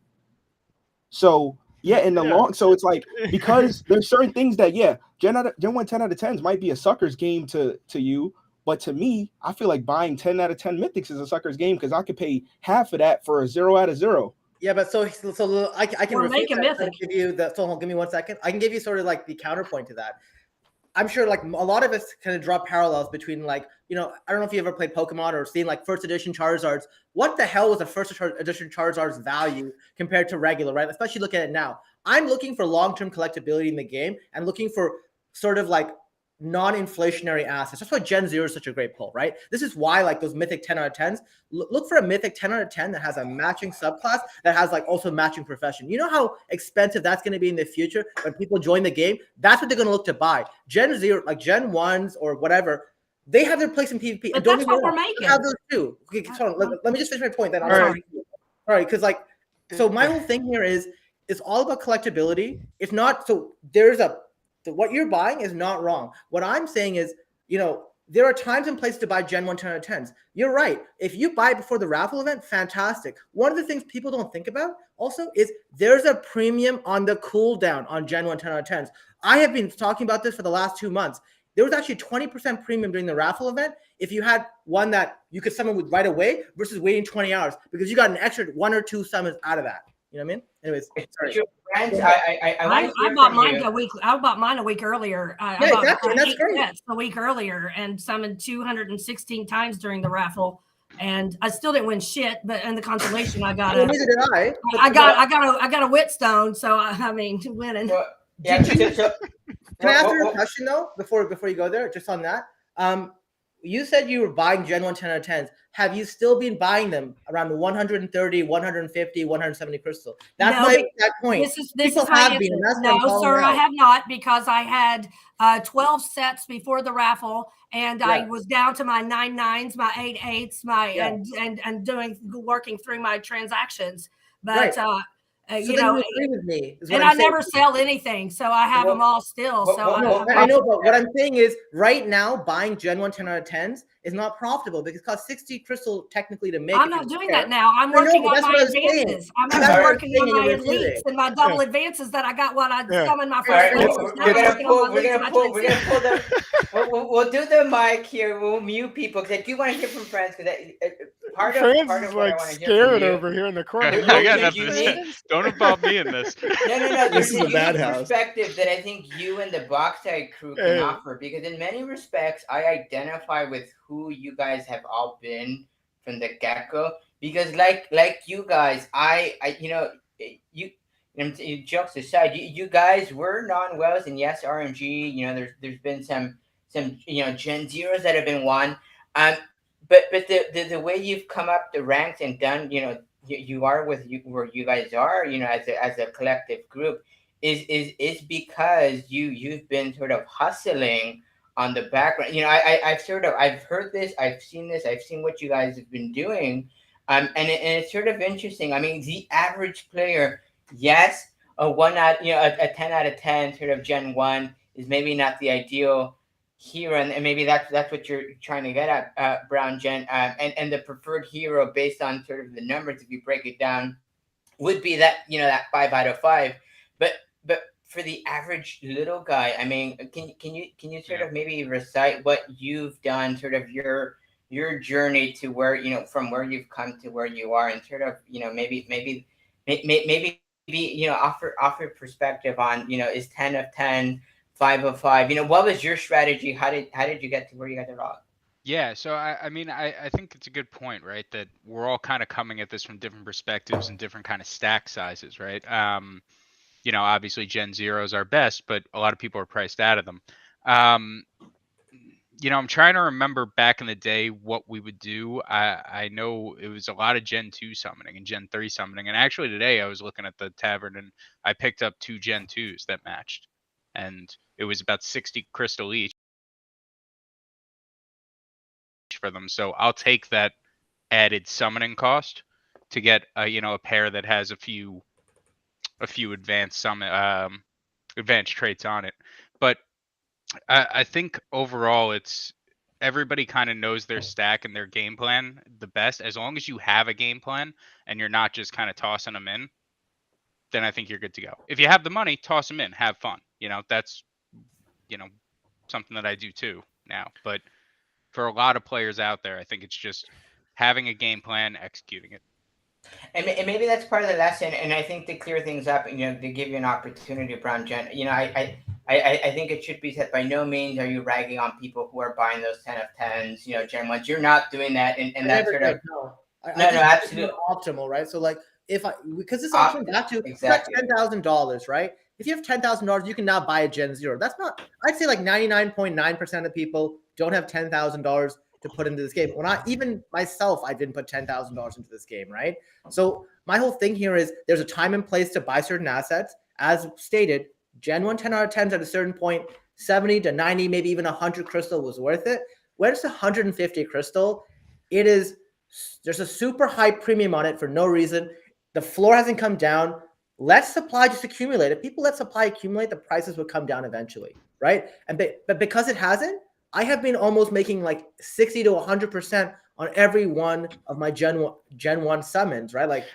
So yeah, in the long, so it's like, because there's certain things that Gen 1 10 out of 10s might be a sucker's game to you, but to me, I feel like buying 10 out of 10 mythics is a sucker's game because I could pay half of that for a 0 out of 0. Yeah, but so I can refute that. mythic. Give you the. So give me 1 second. I can give you sort of like the counterpoint to that. I'm sure like a lot of us kind of draw parallels between like, I don't know if you ever played Pokemon or seen like first edition Charizards. What the hell was a first edition Charizard's value compared to regular, right? Especially look at it now. I'm looking for long-term collectability in the game and looking for sort of like non-inflationary assets. That's why Gen 0 is such a great pull, right? This is why like those mythic 10 out of 10s, look for a mythic 10 out of 10 that has a matching subclass that has like also matching profession. You know how expensive that's going to be in the future when people join the game? That's what they're going to look to buy. Gen 0, like Gen 1s or whatever, they have their place in PvP. But that's what we're making. Have those too. Okay, hold on. Let me just finish my point then. All right, because like, so my whole thing here is it's all about collectability. If not, so what you're buying is not wrong. What I'm saying is, there are times and places to buy Gen 1 10 out of 10s. You're right. If you buy it before the raffle event, fantastic. One of the things people don't think about also is there's a premium on the cooldown on Gen 1 10 out of 10s. I have been talking about this for the last 2 months. There was actually 20% premium during the raffle event if you had one that you could summon with right away versus waiting 20 hours because you got an extra 1 or 2 summons out of that. You know what I mean? Anyways, sorry. I bought mine a week. I bought mine a week earlier. I bought exactly, and that's great. A week earlier and summoned 216 times during the raffle, and I still didn't win shit. But in the consolation, I got neither did I. I got a Whitstone. So I mean, winning. Well, yeah. Can I ask you a question though before you go there? Just on that. You said you were buying Gen 1 10 out of 10s. Have you still been buying them around 130, 150, 170 crystal? That's my exact point. This is my answer. No, sir, I have not, because I had 12 sets before the raffle, and I was down to my 9/9s, my 8/8s, and working through my transactions. But so you agree with me, and I never sell anything, so I have them all still. I know, but what I'm saying is, right now, buying Gen 1 10 out of 10s is not profitable because it costs 60 crystal technically to make. I'm not doing that now. I'm working on my advances. I'm working on my elites and my double advances that I got when I summoned my first. We'll do the mic here. We'll mute people because I do want to hear from friends because part of is like scared over here in the corner. I got nothing. Don't involve me in this. No. This is a bad house. Perspective that I think you and the Boxside crew can offer, because in many respects I identify with who you guys have all been from the get-go. Because like you guys, jokes aside, you guys were non-wells, and yes, RNG. There's been some Gen Zeros that have been won. But the way you've come up the ranks and done, you are where you guys are, as a collective group, is because you've been sort of hustling on the background. I've heard this, I've seen this, I've seen what you guys have been doing, and it's sort of interesting. I mean, the average player, yes, a 10 out of 10 sort of Gen 1 is maybe not the ideal hero, and maybe that's what you're trying to get at, Brown Jen, and the preferred hero based on sort of the numbers, if you break it down, would be that that 5 out of 5. But for the average little guy, I mean, can you sort of maybe recite what you've done, sort of your journey to where from where you've come to where you are, and sort of maybe offer perspective on is 10 of 10, 5 of 5. What was your strategy? How did you get to where you guys are all? Yeah, so I mean, I think it's a good point, right? That we're all kind of coming at this from different perspectives and different kind of stack sizes, right? Obviously Gen 0 is our best, but a lot of people are priced out of them. I'm trying to remember back in the day what we would do. I know it was a lot of Gen 2 summoning and Gen 3 summoning. And actually today I was looking at the tavern and I picked up 2 Gen 2s that matched. and it was about 60 crystal each for them. So I'll take that added summoning cost to get a pair that has a few advanced advanced traits on it. But I think overall it's everybody kind of knows their stack and their game plan the best. As long as you have a game plan and you're not just kind of tossing them in, then I think you're good to go. If you have the money, toss them in, have fun. That's something that I do too now. But for a lot of players out there, I think it's just having a game plan, executing it. And maybe that's part of the lesson. And I think to clear things up, to give you an opportunity, Brown Gen, I think it should be said, by no means are you ragging on people who are buying those 10 of 10s, Gen 1s. You're not doing that. And that's sort of, no, absolutely optimal, right? So like, because this all comes back to exactly $10,000, right? If you have $10,000, you can now buy a Gen Zero. That's not. I'd say like 99.9% of people don't have $10,000 to put into this game. Even myself, I didn't put $10,000 into this game, right? So my whole thing here is there's a time and place to buy certain assets. As stated, Gen 1 10 out of 10s at a certain point, 70 to 90, maybe even 100 crystal was worth it. Where's the 150 crystal? There's a super high premium on it for no reason. The floor hasn't come down. Let supply just accumulate. If people let supply accumulate, the prices would come down eventually, right? But because it hasn't, I have been almost making like 60 to 100% on every one of my Gen 1 summons, right? Like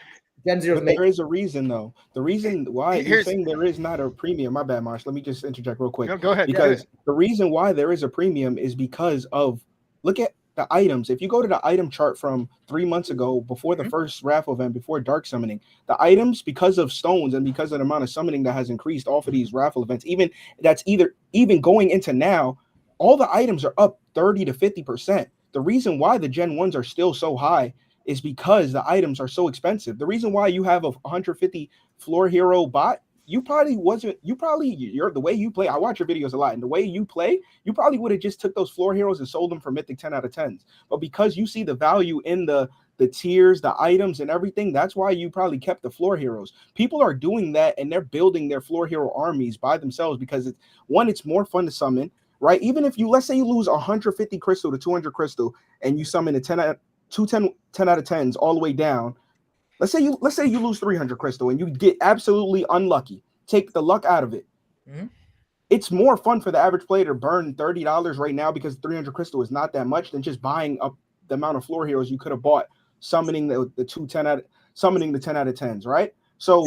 Gen 0. But there is a reason though. The reason why you're saying there is not a premium, my bad, Marsh. Let me just interject real quick. No, go ahead. Because the reason why there is a premium is because of, look at the items. If you go to the item chart from 3 months ago, before the first raffle event, before dark summoning, the items, because of stones and because of the amount of summoning that has increased off of these raffle events, even going into now, all the items are up 30 to 50%. The reason why the Gen 1s are still so high is because the items are so expensive. The reason why you have a 150 floor hero bot, the way you play, I watch your videos a lot, and the way you play, you probably would have just took those floor heroes and sold them for mythic 10 out of 10s. But because you see the value in the tiers, the items and everything, that's why you probably kept the floor heroes. People are doing that and they're building their floor hero armies by themselves because it's more fun to summon, right? Even if let's say you lose 150 crystal to 200 crystal and you summon a 10 out of 10s all the way down. Let's say you lose 300 crystal and you get absolutely unlucky. Take the luck out of it. Mm-hmm. It's more fun for the average player to burn $30 right now because 300 crystal is not that much than just buying up the amount of floor heroes you could have bought summoning the 10 out of 10s, right? So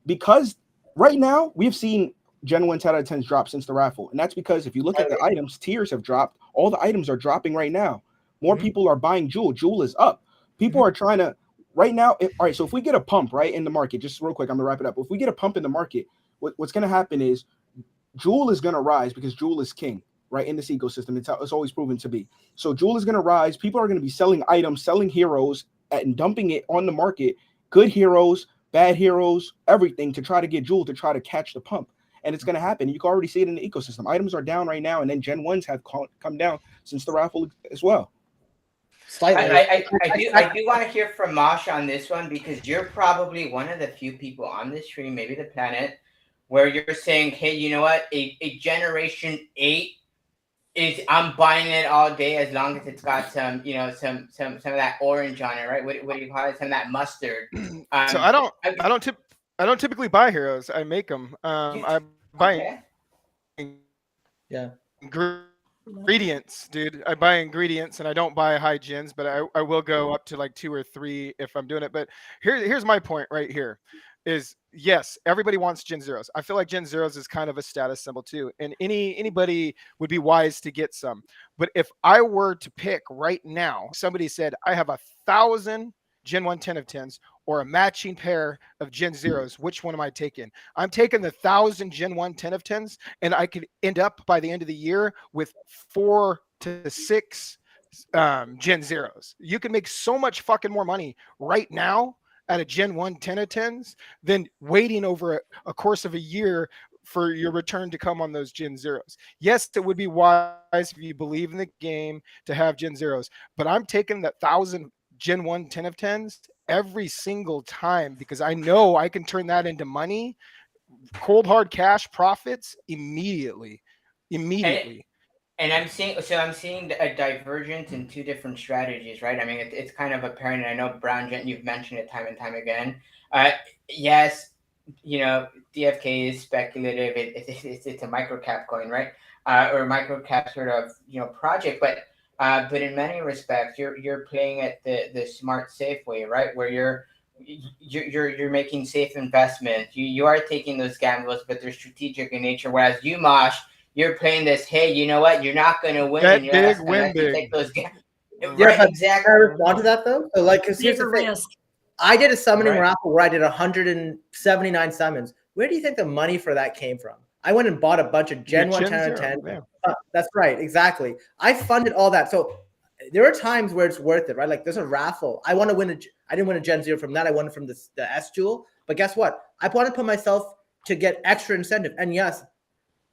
because right now we've seen Gen 1 10 out of 10s drop since the raffle, and that's because if you look at the items, tiers have dropped. All the items are dropping right now. More people are buying Jewel. Jewel is up. People are trying to right now. All right, so if we get a pump right in the market, just real quick, I'm gonna wrap it up. If we get a pump in the market, what's gonna happen is Jewel is gonna rise because Jewel is king, right, in this ecosystem. It's always proven to be. So Jewel is gonna rise. People are gonna be selling items, selling heroes, and dumping it on the market. Good heroes, bad heroes, everything to try to get Jewel to try to catch the pump. And it's going to happen. You can already see it in the ecosystem. Items are down right now, and then Gen 1s have come down since the raffle as well. I do want to hear from Mosh on this one because you're probably one of the few people on this stream, maybe the planet, where you're saying, hey, you know what? A Generation 8 I'm buying it all day as long as it's got some of that orange on it, right? What do you call it? Some of that mustard. So I don't typically buy heroes. I make them. I buy ingredients, dude. I buy ingredients and I don't buy high gens, but I will go up to like 2 or 3 if I'm doing it. But here's my point right here is yes, everybody wants Gen Zeros. I feel like Gen Zeros is kind of a status symbol too. And anybody would be wise to get some. But if I were to pick right now, somebody said I have 1,000 Gen 1 10 of 10s or a matching pair of Gen Zeros, which one am I taking? I'm taking the 1,000 Gen 1 10 of 10s, and I could end up by the end of the year with 4 to 6 Gen Zeros. You can make so much fucking more money right now at a Gen 1 10 of 10s than waiting over a course of a year for your return to come on those Gen Zeros. Yes, it would be wise if you believe in the game to have Gen Zeros, but I'm taking that 1,000 Gen 1 10 of 10s every single time because I know I can turn that into money cold hard cash profits immediately. And I'm seeing a divergence in two different strategies, right? I mean, it's kind of apparent. And I know Brown Gent, you've mentioned it time and time again. Yes, DFK is speculative. It's a micro cap coin, right? Or micro cap sort of project, but in many respects, you're playing it the smart, safe way, right? Where you're making safe investments. You are taking those gambles, but they're strategic in nature. Whereas you, Mosh, you're playing this. Hey, you know what? You're not going to win, Bet and you're big, asking win us to big. take those gambles. Yeah, Right, but exactly. can I respond to that though? So like, because here's the Bigger thing. risk. I did a summoning Right. raffle where I did 179 summons. Where do you think the money for that came from? I went and bought a bunch of Gen 1 Gen 10 out of 0, 10. yeah. That's right, exactly. I funded all that. So there are times where it's worth it, right? Like there's a raffle. I want to win I didn't win a Gen 0 from that. I won it from the S Jewel. But guess what? I want to put myself to get extra incentive. And yes,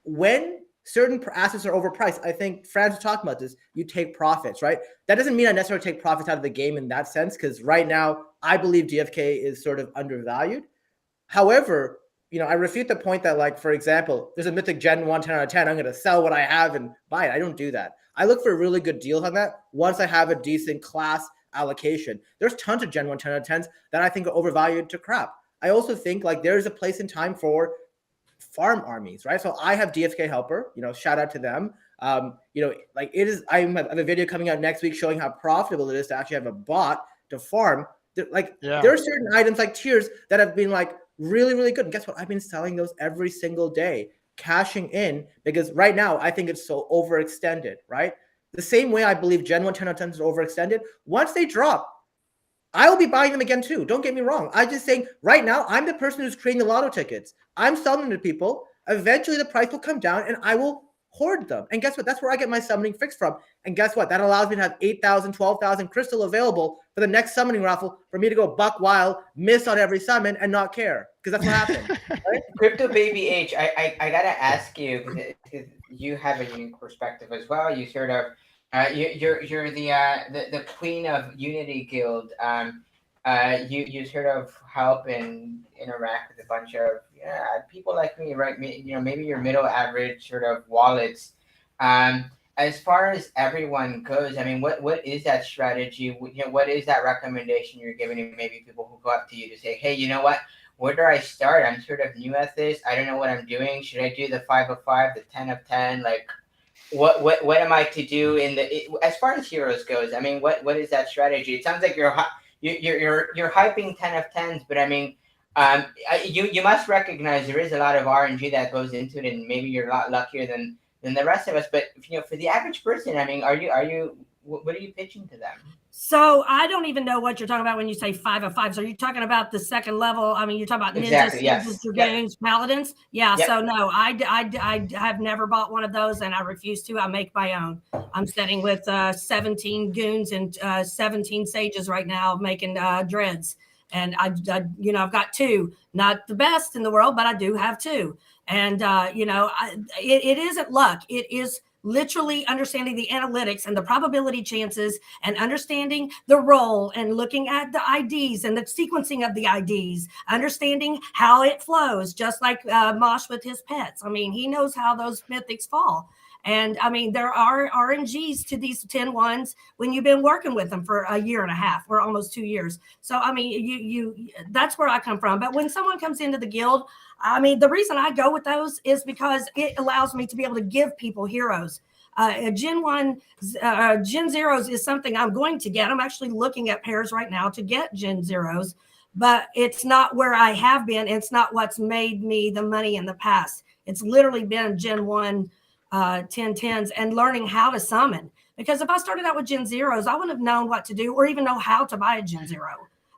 when certain assets are overpriced, I think Franz was talking about this, you take profits, right? That doesn't mean I necessarily take profits out of the game in that sense, because right now I believe DFK is sort of undervalued. However, I refute the point that, like, for example, there's a mythic Gen 1 10 out of 10. I'm going to sell what I have and buy it. I don't do that. I look for really good deals on that once I have a decent class allocation. There's tons of Gen 1 10 out of 10s that I think are overvalued to crap. I also think like there's a place in time for farm armies, right? So I have DFK Helper, shout out to them. Like it is, I have a video coming out next week showing how profitable it is to actually have a bot to farm. There are certain items like tiers that have been like really, really good. And guess what? I've been selling those every single day, cashing in, because right now I think it's so overextended, right? The same way I believe Gen 1 10 out of 10 is overextended. Once they drop, I will be buying them again too. Don't get me wrong. I'm just saying right now, I'm the person who's creating the lotto tickets. I'm selling them to people. Eventually the price will come down and I will hoard them. And guess what? That's where I get my summoning fix from. And guess what? That allows me to have 8,000, 12,000 crystal available for the next summoning raffle for me to go buck wild, miss on every summon and not care. Because that's what happened. Right? Crypto Baby H, I gotta ask you, because you have a unique perspective as well. You sort of you're the queen of Unity Guild. You sort of help and interact with a bunch of people like me, right? Maybe your middle average sort of wallets. As far as everyone goes, I mean, what is that strategy? What is that recommendation you're giving to maybe people who go up to you to say, hey, you know what? Where do I start? I'm sort of new at this. I don't know what I'm doing. Should I do the 5 of 5, the 10 of 10? Like, what am I to do as far as heroes goes? I mean, what is that strategy? It sounds like you're hyping 10 of 10s, but I mean, you must recognize there is a lot of RNG that goes into it, and maybe you're a lot luckier than the rest of us. But for the average person, I mean, what are you pitching to them? So I don't even know what you're talking about when you say 5 of 5s. Are you talking about the second level? I mean, you're talking about exactly, ninjas, yes. dragoons, paladins. Yeah. Yep. So no, I have never bought one of those, and I refuse to. I make my own. I'm sitting with 17 goons and 17 sages right now, making dreads. And I've got 2, not the best in the world, but I do have 2. And it isn't luck. It is literally understanding the analytics and the probability chances and understanding the role and looking at the IDs and the sequencing of the IDs, understanding how it flows, just like Mosh with his pets. I mean, he knows how those mythics fall. And I mean, there are RNGs to these 10 ones when you've been working with them for a year and a half or almost 2 years. So, I mean, you that's where I come from. But when someone comes into the guild, I mean, the reason I go with those is because it allows me to be able to give people heroes. Gen 1, Gen 0s is something I'm going to get. I'm actually looking at pairs right now to get Gen 0s, but it's not where I have been. It's not what's made me the money in the past. It's literally been Gen 1, 10/10s and learning how to summon. Because if I started out with Gen 0s, I wouldn't have known what to do or even know how to buy a Gen 0.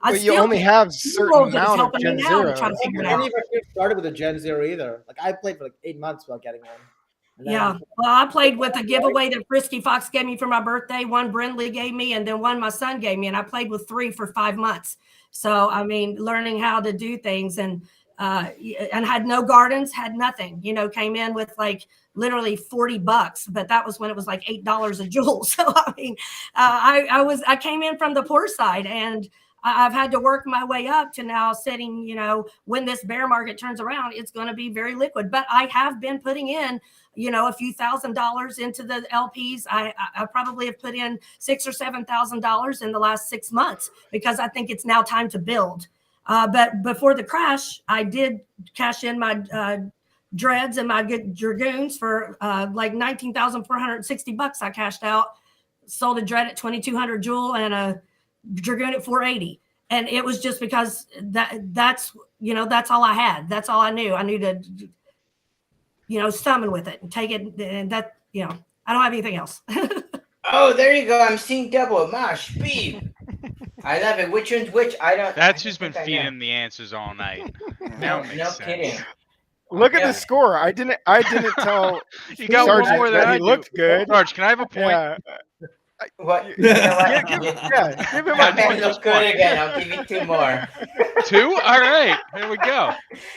But you only have a certain amount of Gen 0. Any of us started with a Gen 0 either. Like I played for like 8 months without getting one. Yeah, well, I played with a giveaway that Frisky Fox gave me for my birthday, one Brindley gave me, and then one my son gave me, and I played with 3 for 5 months. So, I mean, learning how to do things and had no gardens, had nothing, came in with like literally $40, but that was when it was like $8 a jewel. So, I mean, I came in from the poor side, and I've had to work my way up to now setting, when this bear market turns around, it's going to be very liquid. But I have been putting in, a few $1,000s into the LPs. I probably have put in $6,000 or $7,000 in the last 6 months because I think it's now time to build. But before the crash, I did cash in my dreads and my good dragoons for like $19,460. I cashed out, sold a dread at 2,200 jewel and a dragoon at 480. And it was just because that's all I had. That's all I knew. I knew to, summon with it and take it. And that, I don't have anything else. Oh, there you go. I'm seeing double mash beef. I love it. Which one's which? I don't. That's I who's don't been think I feeding know. him the answers all night. No, That no makes kidding. sense. Look at Yeah. the score. I didn't tell You got Sarge one more than that I he do. looked good. Sarge, can I have a point? Yeah. What? You You know what? give him That a man point. look good again. I'll give you 2 more. 2? All right, here we go.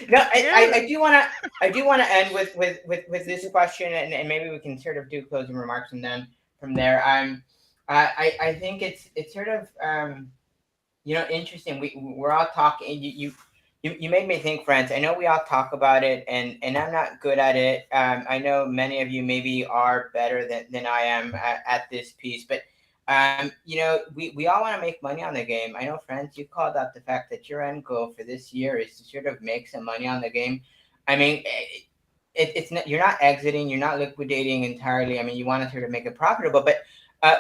No, I do want to end with this question, and maybe we can sort of do closing remarks and then from there. I think it's sort of interesting. We're all talking. You made me think, friends. I know we all talk about it, and I'm not good at it. I know many of you maybe are better than I am at this piece, but we all want to make money on the game. I know, friends, you called out the fact that your end goal for this year is to sort of make some money on the game. I mean, it's not, you're not exiting, you're not liquidating entirely. I mean, you want to sort of make it profitable, but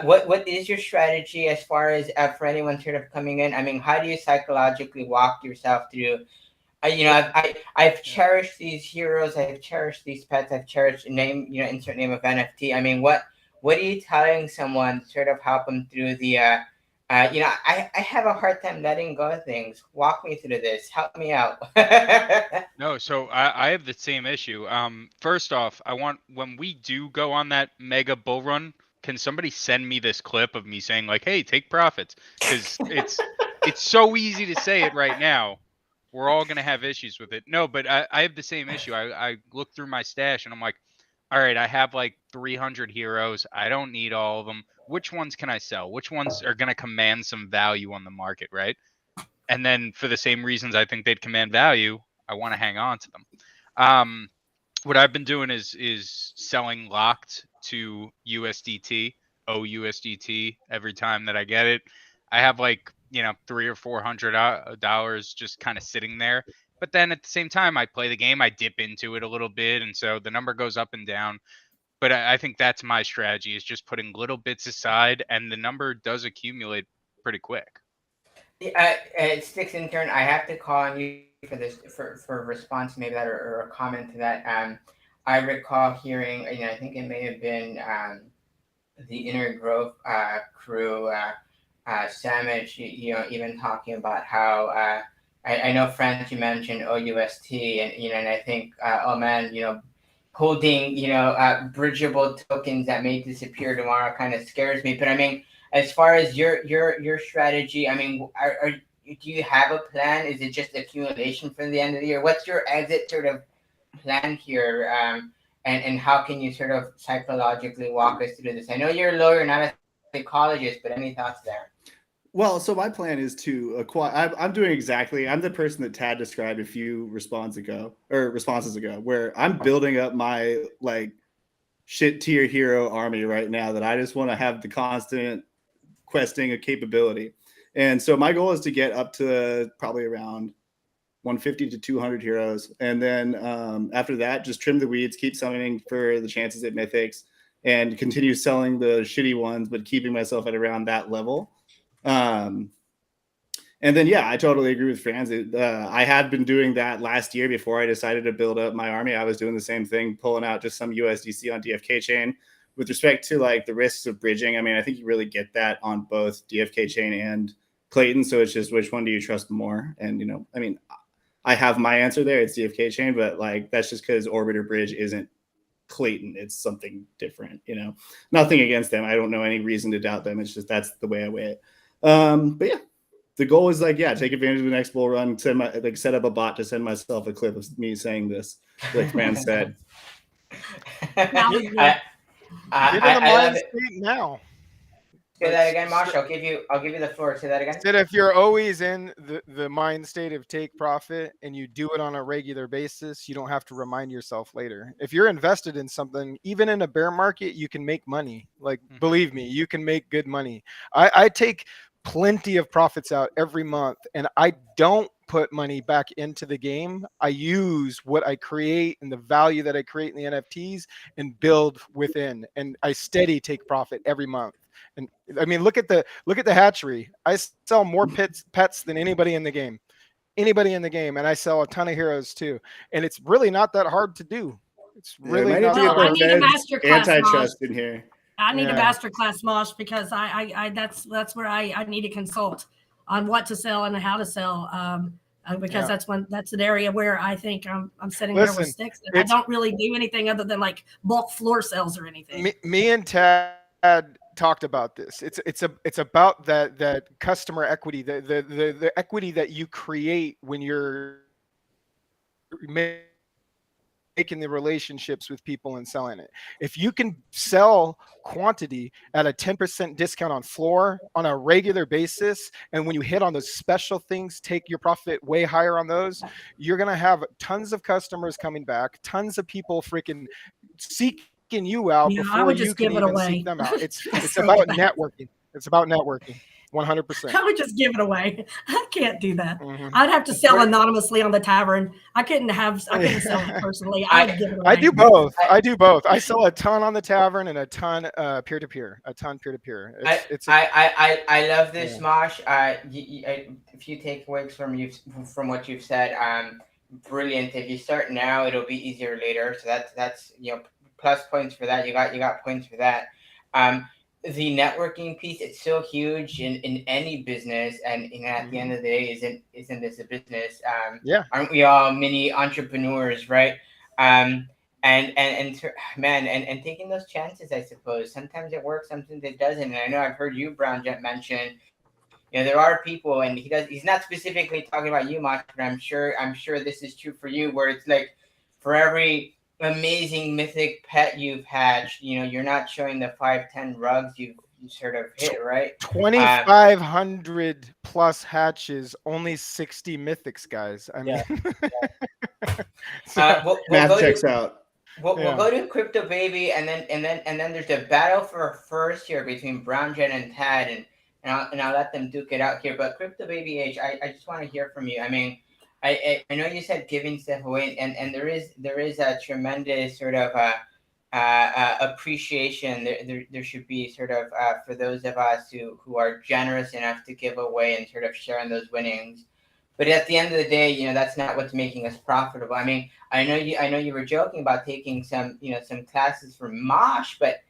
what is your strategy as far as for anyone sort of coming in? I mean, how do you psychologically walk yourself through? I've cherished these heroes, I've cherished these pets, I've cherished insert name of NFT. I mean, what are you telling someone to sort of help them through the I have a hard time letting go of things. Walk me through this. Help me out. No, so I have the same issue. First off, I want, when we do go on that mega bull run, can somebody send me this clip of me saying like, "Hey, take profits"? Because it's so easy to say it right now. We're all gonna have issues with it. No, but I have the same issue. I look through my stash and I'm like, all right, I have like 300 heroes. I don't need all of them. Which ones can I sell? Which ones are gonna command some value on the market, right? And then for the same reasons I think they'd command value, I want to hang on to them. What I've been doing is selling locked to USDT, OUSDT every time that I get it. I have like, $300 or $400 just kind of sitting there. But then at the same time, I play the game, I dip into it a little bit, and so the number goes up and down. But I think that's my strategy, is just putting little bits aside, and the number does accumulate pretty quick. Sticks intern, I have to call on you for this for a response maybe that or a comment to that. I recall hearing, I think it may have been the Inner Grove crew, Samich, even talking about how I know, Frank, you mentioned OUST, and I think oh man, holding bridgeable tokens that may disappear tomorrow kind of scares me. But I mean, as far as your strategy, I mean, do you have a plan? Is it just accumulation for the end of the year? What's your exit sort of plan here? And how can you sort of psychologically walk us through this? I know you're a lawyer, not a psychologist, but any thoughts there? Well, so my plan is to acquire. I'm the person that Tad described a few responses ago, where I'm building up my like shit tier hero army right now that I just want to have the constant questing of capability. And so my goal is to get up to probably around 150 to 200 heroes. And then after that, just trim the weeds, keep summoning for the chances at mythics, and continue selling the shitty ones, but keeping myself at around that level. And then, yeah, I totally agree with Franz. I had been doing that last year before I decided to build up my army. I was doing the same thing, pulling out just some USDC on DFK chain. With respect to like the risks of bridging, I mean, I think you really get that on both DFK chain and Clayton. So it's just, which one do you trust more? And, I mean, I have my answer there. It's DFK chain, but like, that's just because Orbiter Bridge isn't Clayton. It's something different, nothing against them. I don't know any reason to doubt them. It's just, that's the way I weigh it. But yeah, the goal is like, take advantage of the next bull run, set up a bot to send myself a clip of me saying this, like Fran said. Get in the mind state now. Say that again, Marsh. I'll give you the floor. Say that again. Said if you're always in the mind state of take profit and you do it on a regular basis, you don't have to remind yourself later. If you're invested in something, even in a bear market, you can make money. Like, believe me, you can make good money. I take plenty of profits out every month, and I don't put money back into the game. I use what I create and the value that I create in the NFTs and build within, and I steady take profit every month. And I mean, look at the hatchery. I sell more pets than anybody in the game, and I sell a ton of heroes too. And it's really not that hard to do. It's really not. Well, I need a master class, antitrust in here. I need a master class, Mosh, because I that's where I need to consult on what to sell and how to sell. Because that's an area where I think I'm sitting there with sticks. And I don't really do anything other than like bulk floor sales or anything. Me and Tad talked about this. It's about that customer equity, the equity that you create when you're making the relationships with people and selling it. If you can sell quantity at a 10% discount on floor on a regular basis, and when you hit on those special things, take your profit way higher on those, you're going to have tons of customers coming back, tons of people freaking seeking you out before you can even seek them out. It's about networking. It's about networking. 100%. I would just give it away. I can't do that. I'd have to sell anonymously on the tavern. I couldn't sell it personally. I'd give it away. I do both. I sell a ton on the tavern and a ton peer-to-peer. I love this, Mosh. A few takeaways from what you've said. Brilliant. If you start now, it'll be easier later. So that's plus points for that. You got points for that. The networking piece, it's so huge in any business, and at the end of the day, isn't this a business? Aren't we all mini entrepreneurs, right? And taking those chances, I suppose. Sometimes it works, sometimes it doesn't. And I know I've heard you, Brown Jet, mention, there are people, and he's not specifically talking about you, Mach, but I'm sure this is true for you, where it's like for every amazing mythic pet you've hatched, you're not showing the 5-10 rugs you sort of hit, right? 2,500 plus hatches, only 60 mythics, guys. I mean, math checks out. We'll go to Crypto Baby, and then there's a battle for first here between Brown Jet and Tad, and I'll let them duke it out here. But Crypto Baby H, I just want to hear from you. I mean, I know you said giving stuff away, and there is a tremendous sort of appreciation. There should be sort of for those of us who are generous enough to give away and sort of sharing those winnings. But at the end of the day, that's not what's making us profitable. I mean, I know you were joking about taking some classes from Mosh, but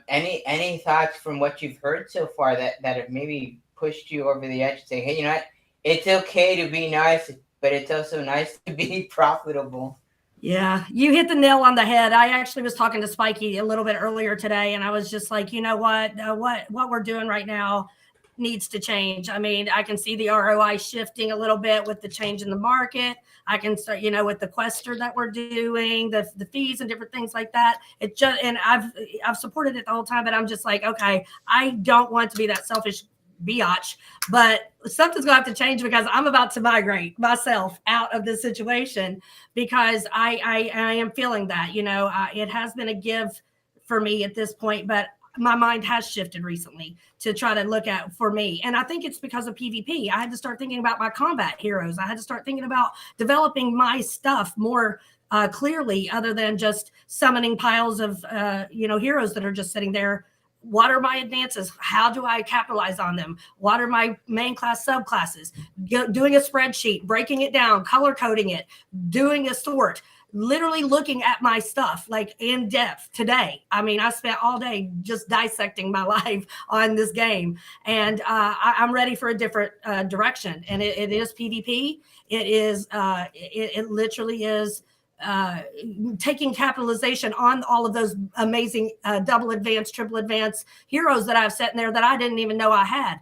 any thoughts from what you've heard so far that have maybe pushed you over the edge to say, hey, you know what? It's okay to be nice, but it's also nice to be profitable. Yeah, you hit the nail on the head. I actually was talking to Spiky a little bit earlier today, and I was just like, what we're doing right now needs to change. I mean, I can see the ROI shifting a little bit with the change in the market. I can start, with the Quester that we're doing, the fees and different things like that. It just, and I've supported it the whole time, but I'm just like, okay, I don't want to be that selfish biatch, but something's gonna have to change because I'm about to migrate myself out of this situation because I am feeling that, it has been a give for me at this point, but my mind has shifted recently to try to look at for me. And I think it's because of PvP. I had to start thinking about my combat heroes. I had to start thinking about developing my stuff more clearly, other than just summoning piles of, heroes that are just sitting there. What are my advances? How do I capitalize on them? What are my main class subclasses? Doing a spreadsheet, breaking it down, color coding it, doing a sort, literally looking at my stuff like in depth today. I mean, I spent all day just dissecting my life on this game, and I'm ready for a different direction. And it is PvP. It is, it literally is taking capitalization on all of those amazing double advanced, triple advanced heroes that I've set in there that I didn't even know I had.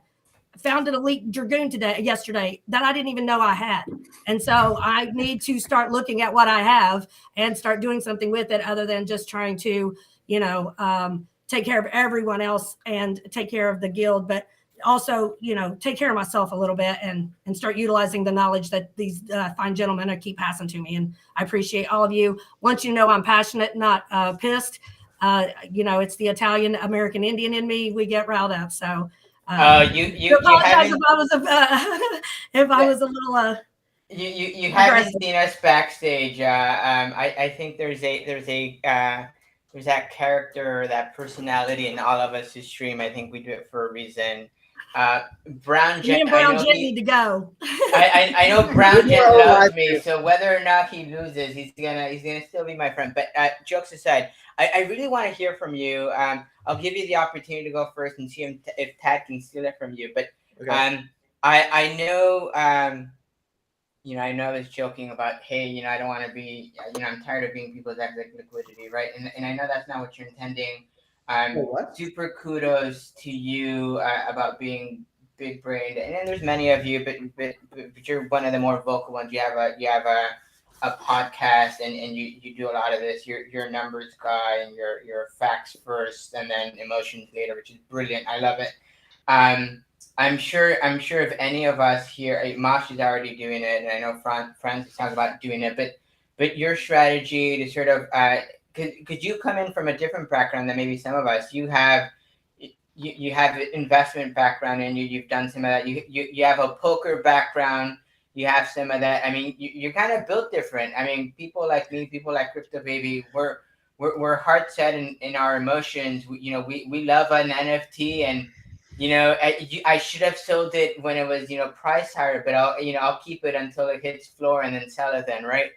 Found an elite Dragoon yesterday that I didn't even know I had. And so I need to start looking at what I have and start doing something with it other than just trying to, take care of everyone else and take care of the guild, but also, take care of myself a little bit and start utilizing the knowledge that these fine gentlemen keep passing to me. And I appreciate all of you. Once you know I'm passionate, not pissed, it's the Italian American Indian in me. We get riled up. So you apologize haven't if I was a little you haven't seen us backstage. I think there's that character, that personality in all of us who stream. I think we do it for a reason. Brown Jet, me and Brown Jet need to go. I know Brown Jet loves me, so whether or not he loses, he's gonna still be my friend. But jokes aside, I really want to hear from you. I'll give you the opportunity to go first and see if Tad can steal it from you. But Okay. I know I know I was joking about, hey, I don't want to be, I'm tired of being people's exit liquidity, right? And I know that's not what you're intending. What? Super kudos to you about being big brained, and then there's many of you, but you're one of the more vocal ones. You have a podcast, and you do a lot of this. You're a numbers guy, and you're facts first, and then emotions later, which is brilliant. I love it. I'm sure if any of us here, Mosh is already doing it, and I know Francis talked about doing it, but your strategy to sort of could you come in from a different background than maybe some of us? You have investment background, and you've done some of that. You have a poker background. You have some of that. I mean, you're kind of built different. I mean, people like me, people like Crypto Baby, we're heart set in our emotions. We love an NFT, and I should have sold it when it was price higher, but I'll keep it until it hits floor and then sell it then, right?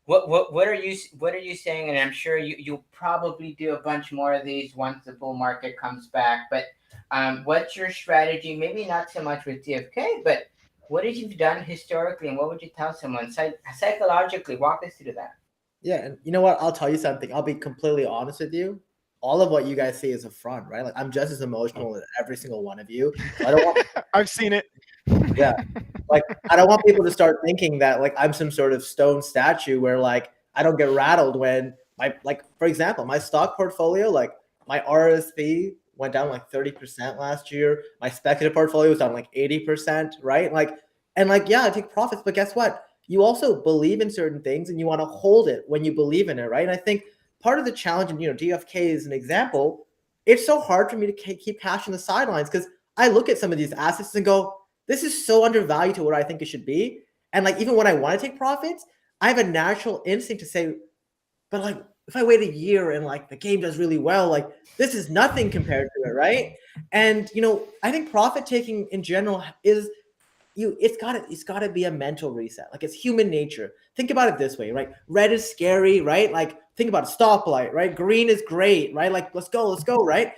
What are you saying? And I'm sure you'll probably do a bunch more of these once the bull market comes back. But what's your strategy? Maybe not so much with DFK, but what have you done historically, and what would you tell someone psychologically? Walk us through that. Yeah, and you know what? I'll tell you something. I'll be completely honest with you. All of what you guys say is a front, right? Like, I'm just as emotional as every single one of you. So I don't want. I've seen it. Yeah, like, I don't want people to start thinking that like I'm some sort of stone statue where like I don't get rattled when for example, my stock portfolio, like my RSP went down like 30% last year. My speculative portfolio was down like 80%, right? Yeah, I take profits, but guess what? You also believe in certain things and you want to hold it when you believe in it, right? And I think part of the challenge, and DFK is an example. It's so hard for me to keep cash on the sidelines because I look at some of these assets and go, this is so undervalued to what I think it should be. And like, even when I want to take profits, I have a natural instinct to say, but like, if I wait a year and like the game does really well, like this is nothing compared to it, right? And I think profit taking in general is it's gotta be a mental reset. Like, it's human nature. Think about it this way, right? Red is scary, right? Like, think about a stoplight, right? Green is great, right? Like, let's go, right?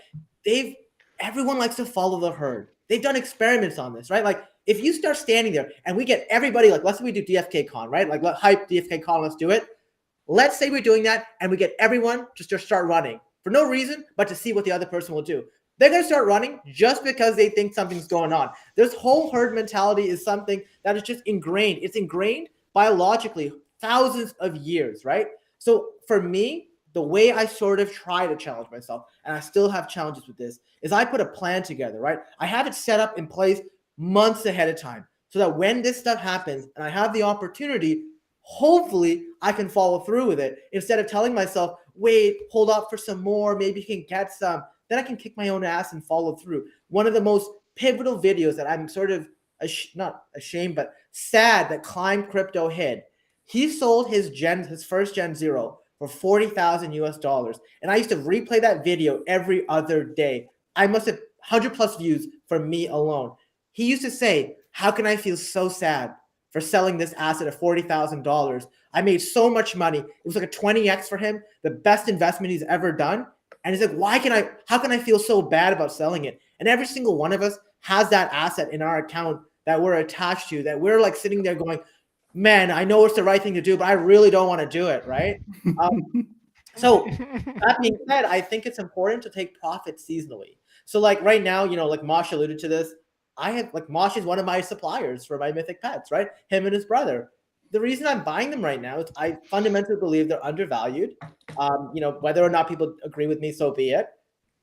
Everyone likes to follow the herd. They've done experiments on this, right? Like, if you start standing there and we get everybody, like, let's say we do DFK Con, right? Like, hype DFK Con, let's do it. Let's say we're doing that and we get everyone to just start running for no reason but to see what the other person will do. They're going to start running just because they think something's going on. This whole herd mentality is something that is just ingrained. It's ingrained biologically thousands of years, right? So for me, the way I sort of try to challenge myself, and I still have challenges with this, is I put a plan together, right? I have it set up in place months ahead of time so that when this stuff happens and I have the opportunity, hopefully I can follow through with it instead of telling myself, wait, hold up for some more, maybe you can get some. Then I can kick my own ass and follow through. One of the most pivotal videos that I'm sort of not ashamed, but sad that Climb Crypto hit. He sold his first Gen Zero for $40,000 US. And I used to replay that video every other day. I must have 100 plus views for me alone. He used to say, how can I feel so sad for selling this asset at $40,000? I made so much money. It was like a 20x for him, the best investment he's ever done. And he's like, how can I feel so bad about selling it? And every single one of us has that asset in our account that we're attached to, that we're like sitting there going, man, I know it's the right thing to do, but I really don't want to do it, right? So that being said, I think it's important to take profits seasonally. So like right now, like Mosh alluded to this, Mosh is one of my suppliers for my mythic pets, right? Him and his brother. the reason I'm buying them right now is I fundamentally believe they're undervalued. Whether or not people agree with me, so be it.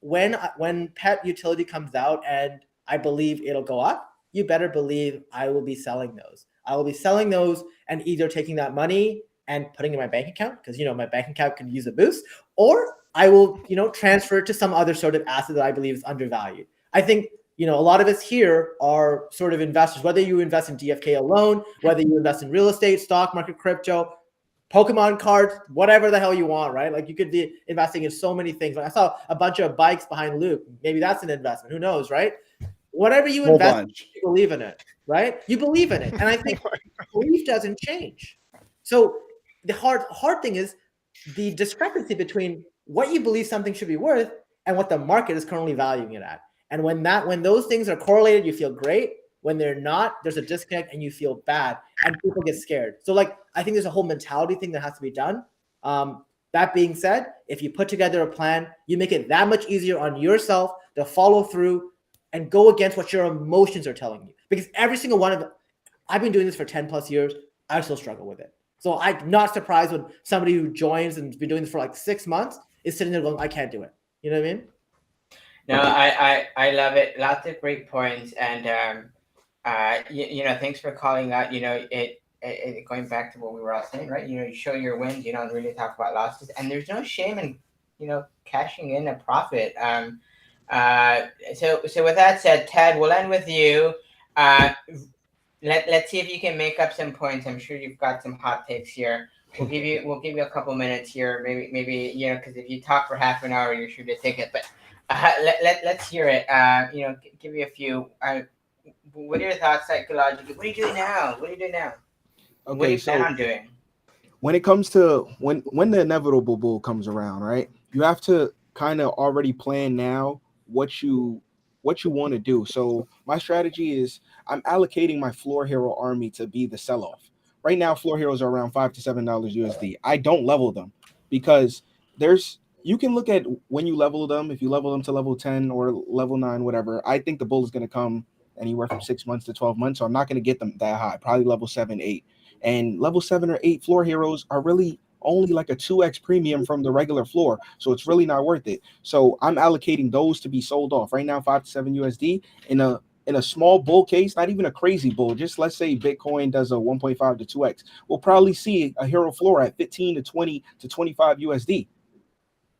When pet utility comes out and I believe it'll go up, you better believe I will be selling those. I will be selling those and either taking that money and putting it in my bank account, because my bank account could use a boost, or I will transfer it to some other sort of asset that I believe is undervalued. I think a lot of us here are sort of investors, whether you invest in DFK alone, whether you invest in real estate, stock market, crypto, Pokemon cards, whatever the hell you want, right? Like you could be investing in so many things. Like I saw a bunch of bikes behind Luke. Maybe that's an investment. Who knows, right? Whatever you Whole invest, bunch. you believe in it, right? You believe in it. And I think belief doesn't change. So the hard thing is the discrepancy between what you believe something should be worth and what the market is currently valuing it at. And when those things are correlated, you feel great. When they're not, there's a disconnect and you feel bad and people get scared. So I think there's a whole mentality thing that has to be done. That being said, if you put together a plan, you make it that much easier on yourself to follow through and go against what your emotions are telling you. Because every single one of them, I've been doing this for 10 plus years. I still struggle with it. So I'm not surprised when somebody who joins and has been doing this for 6 months is sitting there going, I can't do it. You know what I mean? No, I love it. Lots of great points. And, thanks for calling out, it going back to what we were all saying, right? You show your wins, and really talk about losses. And there's no shame in, cashing in a profit. So with that said, Ted, we'll end with you. Let's see if you can make up some points. I'm sure you've got some hot takes here. We'll give you a couple minutes here, maybe because if you talk for half an hour, you're sure to take it. But let's hear it. Give you a few. What are your thoughts psychologically? What are you doing now? What do you plan on doing? When it comes to when the inevitable bull comes around, right? You have to kind of already plan now what you want to do. So my strategy is I'm allocating my floor hero army to be the sell-off. Right now, floor heroes are around $5 to $7 USD. I don't level them because you can look at when you level them. If you level them to level 10 or level 9, whatever, I think the bull is going to come anywhere from 6 months to 12 months. So I'm not going to get them that high, probably level 7, 8. And level 7 or 8 floor heroes are really only like a 2x premium from the regular floor. So it's really not worth it. So I'm allocating those to be sold off right now, 5 to 7 USD in a small bull case, not even a crazy bull. Just let's say Bitcoin does a 1.5 to 2x. We'll probably see a hero floor at 15 to 20 to 25 USD.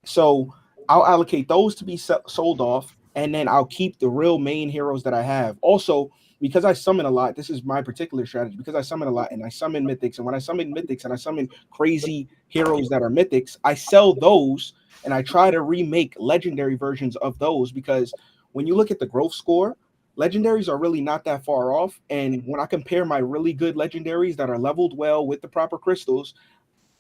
So I'll allocate those to be sold off, and then I'll keep the real main heroes that I have. Also, because I summon a lot, this is my particular strategy, because I summon a lot and I summon mythics, and when I summon mythics and I summon crazy heroes that are mythics, I sell those and I try to remake legendary versions of those, because when you look at the growth score, legendaries are really not that far off. And when I compare my really good legendaries that are leveled well with the proper crystals,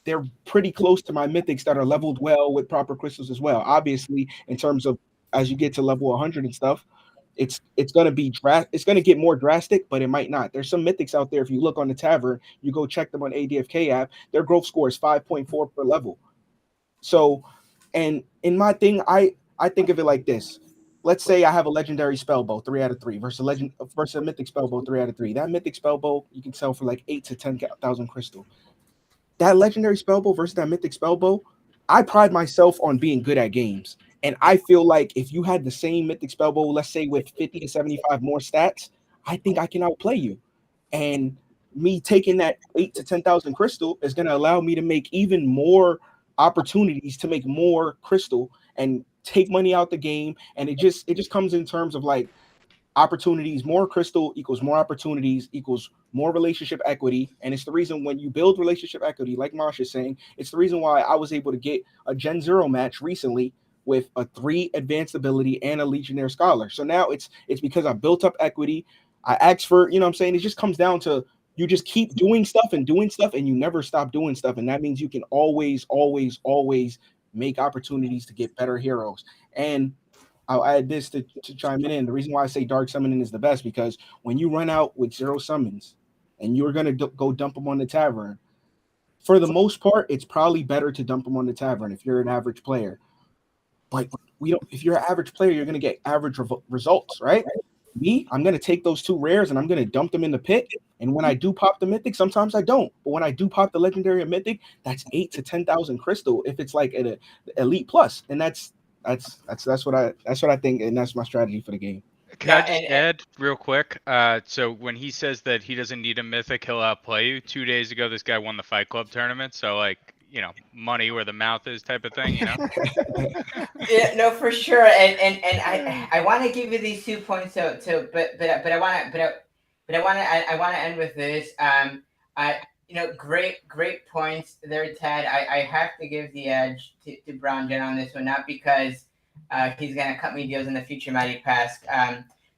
they're pretty close to my mythics that are leveled well with proper crystals as well. Obviously, in terms of as you get to level 100 and stuff, it's going to be it's going to get more drastic, but it might not. There's some mythics out there. If you look on the tavern, you go check them on ADFK app, their growth score is 5.4 per level. So, and in my thing, I think of it like this. Let's say I have a legendary spellbow 3 out of 3 versus a mythic spellbow 3 out of 3. That mythic spellbow you can sell for like 8 to 10,000 crystal. That legendary spellbow versus that mythic spellbow, I pride myself on being good at games. And I feel like if you had the same mythic spellbow, let's say with 50 to 75 more stats, I think I can outplay you. And me taking that 8 to 10,000 crystal is going to allow me to make even more opportunities to make more crystal and take money out the game. And it just comes in terms of like opportunities. More crystal equals more opportunities equals more relationship equity. And it's the reason when you build relationship equity, like Marsha is saying, it's the reason why I was able to get a Gen 0 match recently with a 3 advanced ability and a Legionnaire Scholar. So now it's because I built up equity. I asked for, you know what I'm saying? It just comes down to you just keep doing stuff and you never stop doing stuff. And that means you can always, always, always make opportunities to get better heroes. And I'll add this to chime in. The reason why I say dark summoning is the best, because when you run out with 0 summons and you're going to go dump them on the tavern, for the most part, it's probably better to dump them on the tavern if you're an average player. But if you're an average player, you're going to get average results, right? I'm gonna take those 2 rares and I'm gonna dump them in the pit. And when I do pop the mythic, sometimes I don't. But when I do pop the legendary or mythic, that's 8 to 10,000 crystal if it's like at a elite plus. And that's what I think, and that's my strategy for the game. Can I just add real quick? So when he says that he doesn't need a mythic, he'll outplay you. 2 days ago, this guy won the Fight Club tournament. So like, money where the mouth is type of thing. Yeah, no, for sure. And I want to give you these 2 points. But I want to end with this. Great points there, Ted. I have to give the edge to Brown Jen on this one, not because he's gonna cut me deals in the future, Matty Pask.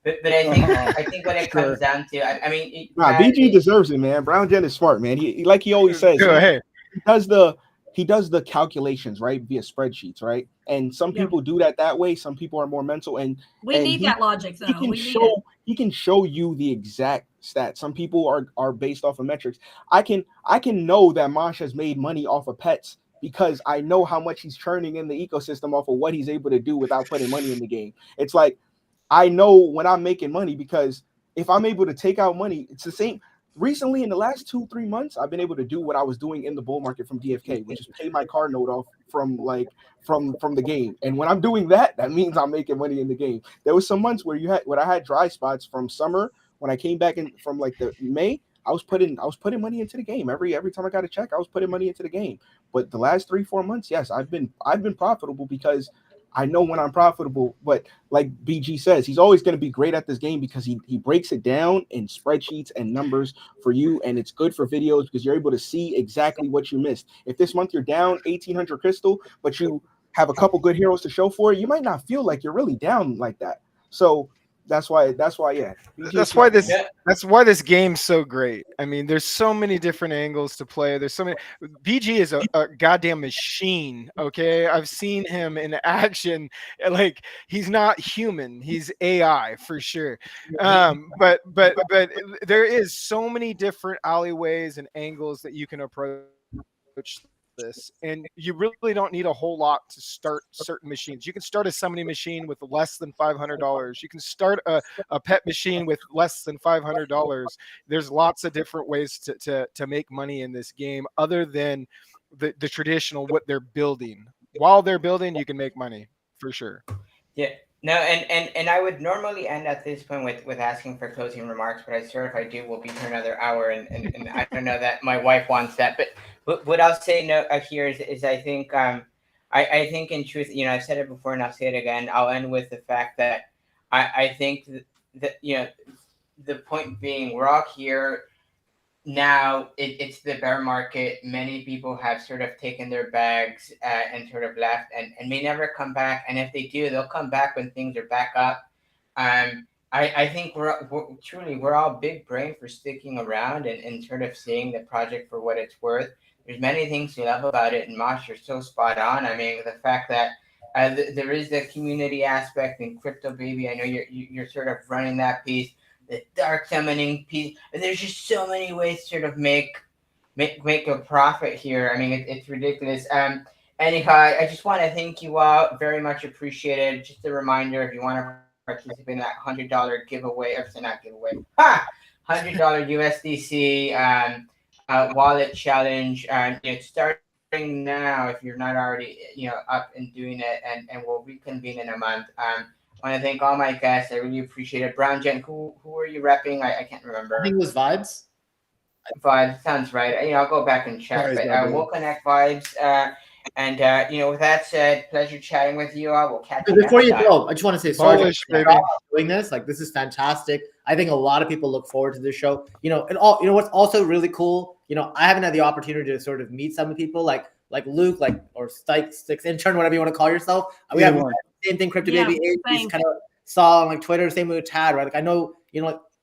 But I think what it comes down to, BG deserves it, man. Brown Jen is smart, man. He like he always says, he does the calculations, right, via spreadsheets, right? And some people do that way. Some people are more mental, and we need that logic, though. He can show you the exact stats. Some people are based off of metrics. I can know that Mosh has made money off of pets because I know how much he's churning in the ecosystem off of what he's able to do without putting money in the game. It's like I know when I'm making money because if I'm able to take out money, it's the same. Recently, in the last 2-3 months, I've been able to do what I was doing in the bull market from DFK, which is pay my car note off from the game. And when I'm doing that, that means I'm making money in the game. There was some months where I had dry spots from summer when I came back in from like the May. I was putting money into the game every time I got a check. I was putting money into the game. But the last 3-4 months, yes, I've been profitable because I know when I'm profitable. But like BG says, he's always going to be great at this game because he breaks it down in spreadsheets and numbers for you, and it's good for videos because you're able to see exactly what you missed. If this month you're down 1,800 crystal, but you have a couple good heroes to show for it, you might not feel like you're really down like that. So that's why, yeah. That's why this game's so great. I mean, there's so many different angles to play. There's so many. BG is a goddamn machine. Okay, I've seen him in action. Like, he's not human. He's AI for sure. But there is so many different alleyways and angles that you can approach this, and you really don't need a whole lot to start certain machines. You can start a summoning machine with less than $500. You can start a pet machine with less than $500. There's lots of different ways to make money in this game other than the traditional what they're building. While they're building, you can make money for sure. Yeah. No, and I would normally end at this point with asking for closing remarks, but I swear if I do, we'll be here another hour, and I don't know that my wife wants that. But what I'll say here is I think I think in truth, I've said it before and I'll say it again. I'll end with the fact that I think that the point being we're all here now. It's the bear market. Many people have sort of taken their bags and sort of left and may never come back. And if they do, they'll come back when things are back up. I think we're all big brain for sticking around and sort of seeing the project for what it's worth. There's many things to love about it, and Mosh, you're so spot on. I mean, the fact that there is the community aspect in Crypto Baby. I know you're sort of running that piece. The dark summoning piece. There's just so many ways to sort of make a profit here. I mean, it's ridiculous. Anyhow, I just want to thank you all. Very much appreciated. Just a reminder, if you want to participate in that $100 giveaway, or not giveaway, $100 USDC wallet challenge. It's starting now if you're not already up and doing it, and we'll reconvene in a month. I want to thank all my guests. I really appreciate it. Brown Jen, who are you repping? I can't remember. I think it was Vibes. Vibes sounds right. I'll go back and check. But we'll connect Vibes. And with that said, pleasure chatting with you all. We'll catch you before next you time. go. I just want to say sorry for doing this. Like, this is fantastic. I think a lot of people look forward to this show. And what's also really cool. I haven't had the opportunity to sort of meet some people like Luke, or Sticks intern, whatever you want to call yourself. We have the same thing. Crypto Baby He's kind of saw on like Twitter. Same with Tad, right? Like, I know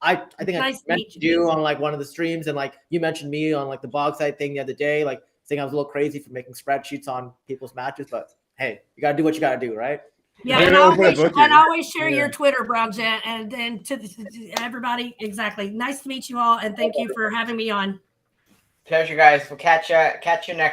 I think nice I mentioned you on like one of the streams, and like you mentioned me on like the bog side thing the other day. Like, saying I was a little crazy for making spreadsheets on people's matches, but hey, you gotta do what you gotta do, right? Yeah, and always share your Twitter, Brown Jet, and to everybody. Exactly. Nice to meet you all, and thank you for having me on. Pleasure, guys. We'll catch you next.